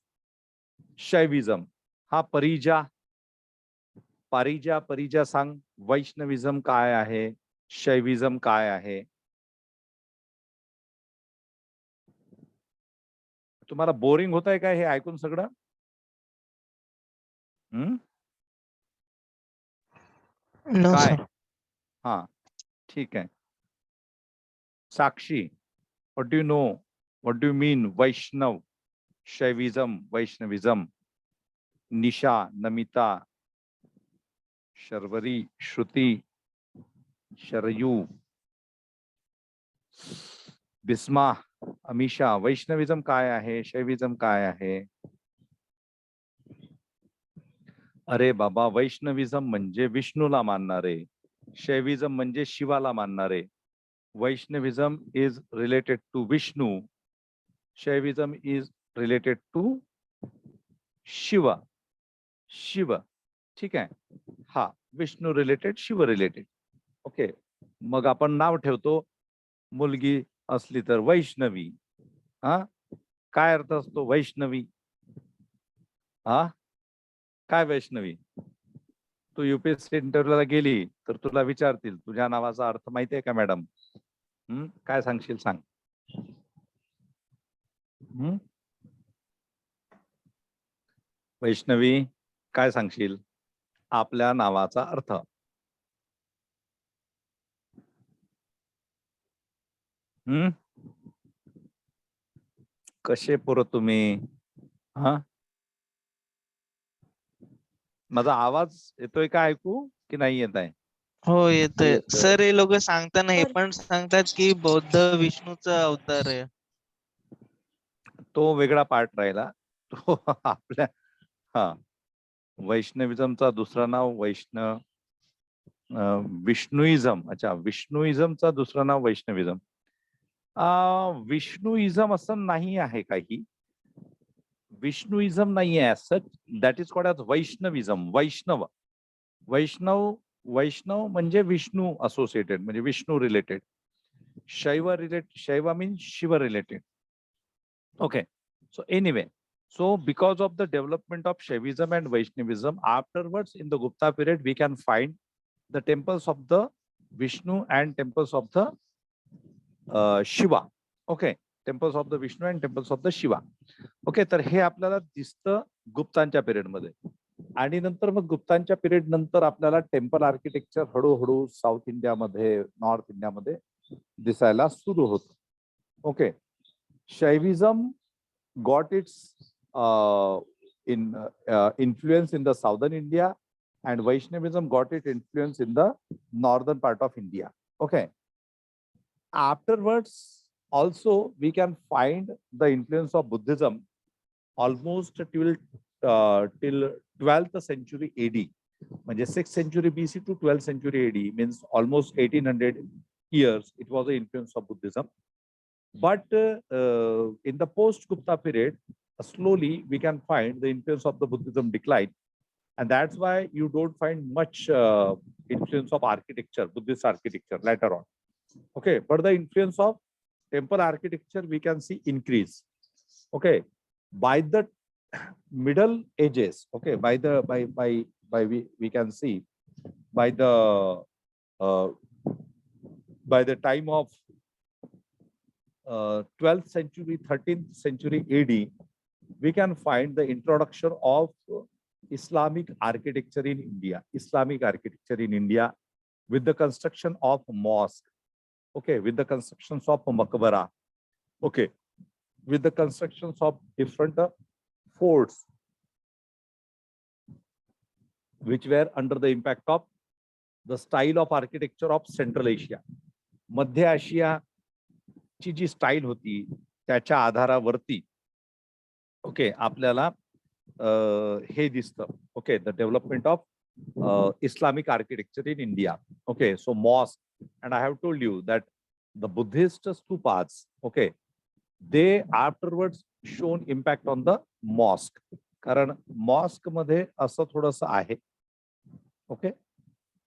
Shaivism. हा परिजा, परिजा सांग. वैष्णविझम काय आहे, शैविझम काय आहे? तुम्हाला बोरिंग होत आहे काय हे ऐकून सगळं? नो काय? सर. हा, ठीक आहे. साक्षी, what do you know? What do you mean Vaishnav, Shaivism, Vaishnavism? निशा, नमिता, शर्वरी, श्रुति, शरयू, बिस्मा, अमीशा, वैष्णविझम काय आहे, शैविझम काय आहे? अरे बाबा, वैष्णविझम म्हणजे विष्णूला मानणारे, शैविझम म्हणजे शिवाला मानणारे. Vaishnavism is related to Vishnu, Shaivism is related to Shiva. Shiva, ठीक आहे. हा, Vishnu related, Shiva related. Okay, मग आपण नाव ठेवतो. मुलगी असली तर वैष्णवी. हा, काय अर्थ असतो वैष्णवी? हा, काय वैष्णवी? तू UPSC इंटरव्ह्यूला गेली तर तुला विचारतील तुझ्या नावाचा अर्थ माहिती आहे का मॅडम? काय सांगशील सांग. वैष्णवी, काय सांगशील आपल्या नावाचा अर्थ? कसे पोरं तुम्ही? हा, माझा आवाज येतोय का ऐकू की नाही येत आहे? हो येतोय सर. हे लोक सांगताना हे पण सांगतात की बौद्ध विष्णूचा अवतार आहे. तो वेगळा पार्ट राहिला. तो आपल्या हा, वैष्णविझमचा दुसरा नाव विष्णुइझम. अच्छा, विष्णुइझमचा दुसरा नाव वैष्णविझम. विष्णुइझम असं नाही आहे काही. विष्णुइझम नाही आहे such. That is called as Vaishnavism. Vaishnav, Vaishnav, Vaishnav म्हणजे विष्णू असोसिएटेड, म्हणजे Vishnu related. Shaiva means Shiva related. Okay, so anyway, so because of the development of Shaivism and Vaishnavism, afterwards in the Gupta period, we can find the temples of the Vishnu and temples of the Shiva. Okay, temples of the Vishnu and temples of the Shiva. Okay, तर हे आपल्याला दिसतं गुप्तांच्या period मध्ये. आणि नंतर मग गुप्तांच्या period नंतर आपल्याला temple architecture हळूहळू south इंडियामध्ये, नॉर्थ इंडियामध्ये दिसायला सुरू होतं. Okay, Shaivism got its influence in the southern India, and Vaishnavism got its influence in the northern part of India. Okay, Afterwards, also we can find the influence of Buddhism almost till 12th century AD. म्हणजे 6th century BC to 12th century AD means almost 1800 years. It was the influence of Buddhism. But in the post-Gupta period, slowly we can find the influence of the Buddhism decline. And that's why you don't find much influence of architecture, Buddhist architecture later on. Okay, but the influence of temple architecture we can see increase. Okay, by the Middle Ages, okay, we can see by the time of 12th century, 13th century AD, we can find the introduction of Islamic architecture in India. Islamic architecture in India with the construction of mosque, okay, with the constructions of maqbara, okay, with the constructions of different forts, which were under the impact of the style of architecture of Central Asia. Madhya Asia ची जी style होती त्याच्या आधारावरती okay आपल्याला हे दिसतं okay the development of Islamic architecture in India. Okay, so mosque, and I have told you that the Buddhist stupas, okay, they afterwards shown impact on the mosque. कारण mosque मध्ये असं थोडंसं आहे okay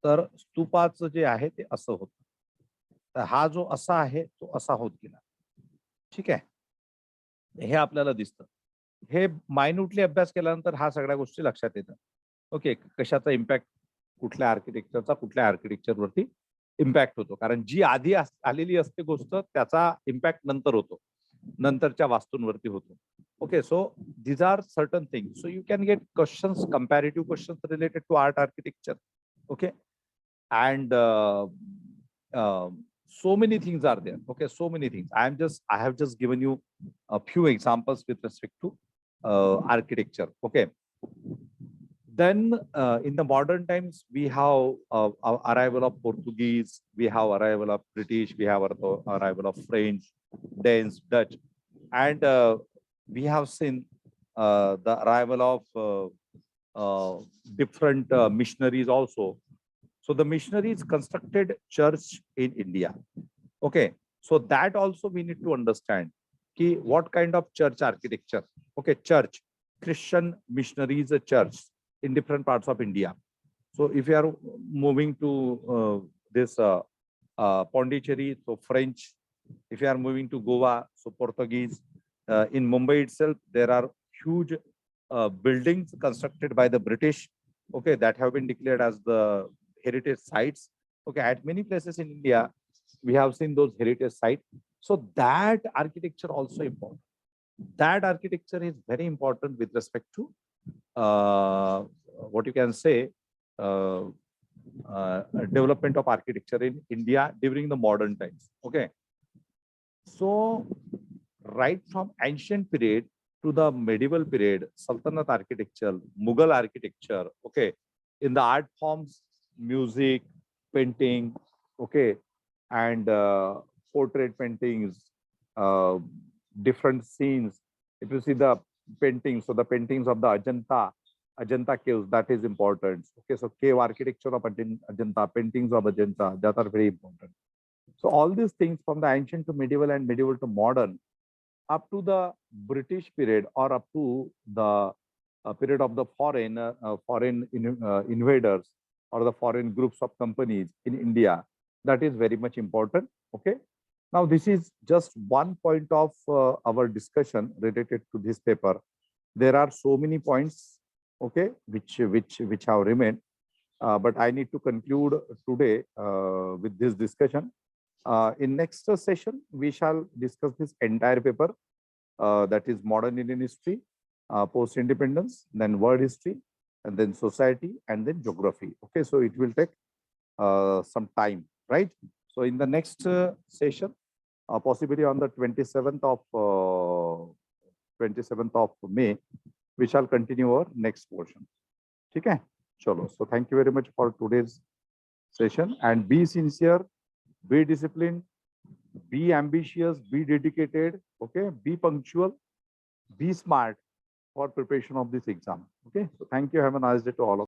तर स्तूपाचं जे आहे ते असं होतं तर हा जो असा आहे तो असा होत गेला ठीक आहे हे आपल्याला दिसतं हे मायन्यूटली अभ्यास केल्यानंतर हा सगळ्या गोष्टी लक्षात येतात ओके कशाचा इम्पॅक्ट कुठल्या आर्किटेक्चरचा कुठल्या आर्किटेक्चर वरती इम्पॅक्ट होतो कारण जी आधी आलेली असते गोष्ट त्याचा इम्पॅक्ट नंतर होतो नंतरच्या वास्तूंवरती होतो okay so these are certain things so you can get questions comparative questions related to art architecture okay and so many things are there okay so many things I have just given you a few examples with respect to architecture okay then in the modern times we have arrival of Portuguese we have arrival of British we have arrival of French Dutch and we have seen the arrival of different missionaries also. So the missionaries constructed church in India. Okay, so that also we need to understand ki what kind of church architecture. Okay, church, Christian missionaries church in different parts of India. So if you are moving to this Pondicherry, so French. If you are moving to Goa, so Portuguese. In Mumbai itself, there are huge buildings constructed by the British, okay, that have been declared as the heritage sites. Okay, at many places in India, we have seen those heritage sites. So that architecture also important. That architecture is very important with respect to what you can say development of architecture in India during the modern times. Okay, so right from ancient period to the medieval period, Sultanate architecture, Mughal architecture, okay, in the art forms, music, painting, okay, and portrait paintings, different scenes. If you see the paintings, so the paintings of the Ajanta caves, that is important. Okay, so cave architecture of Ajanta, paintings of Ajanta, that are very important. So all these things from the ancient to medieval and medieval to modern, up to the British period or up to the period of the foreign invaders or the foreign groups of companies in India, that is very much important. Okay. Now this is just one point of our discussion related to this paper. There are so many points, okay, which have remained, but I need to conclude today with this discussion. In next session, we shall discuss this entire paper, that is modern Indian history, post-independence, then world history, and then society, and then geography. Okay, so it will take some time, right? So in the next session, possibly on the 27th of May, we shall continue our next portion. Okay, chalo. So thank you very much for today's session, and be sincere, be disciplined, be ambitious, be dedicated, okay, be punctual, be smart for preparation of this exam. Okay, so thank you. Have a nice day to all of you.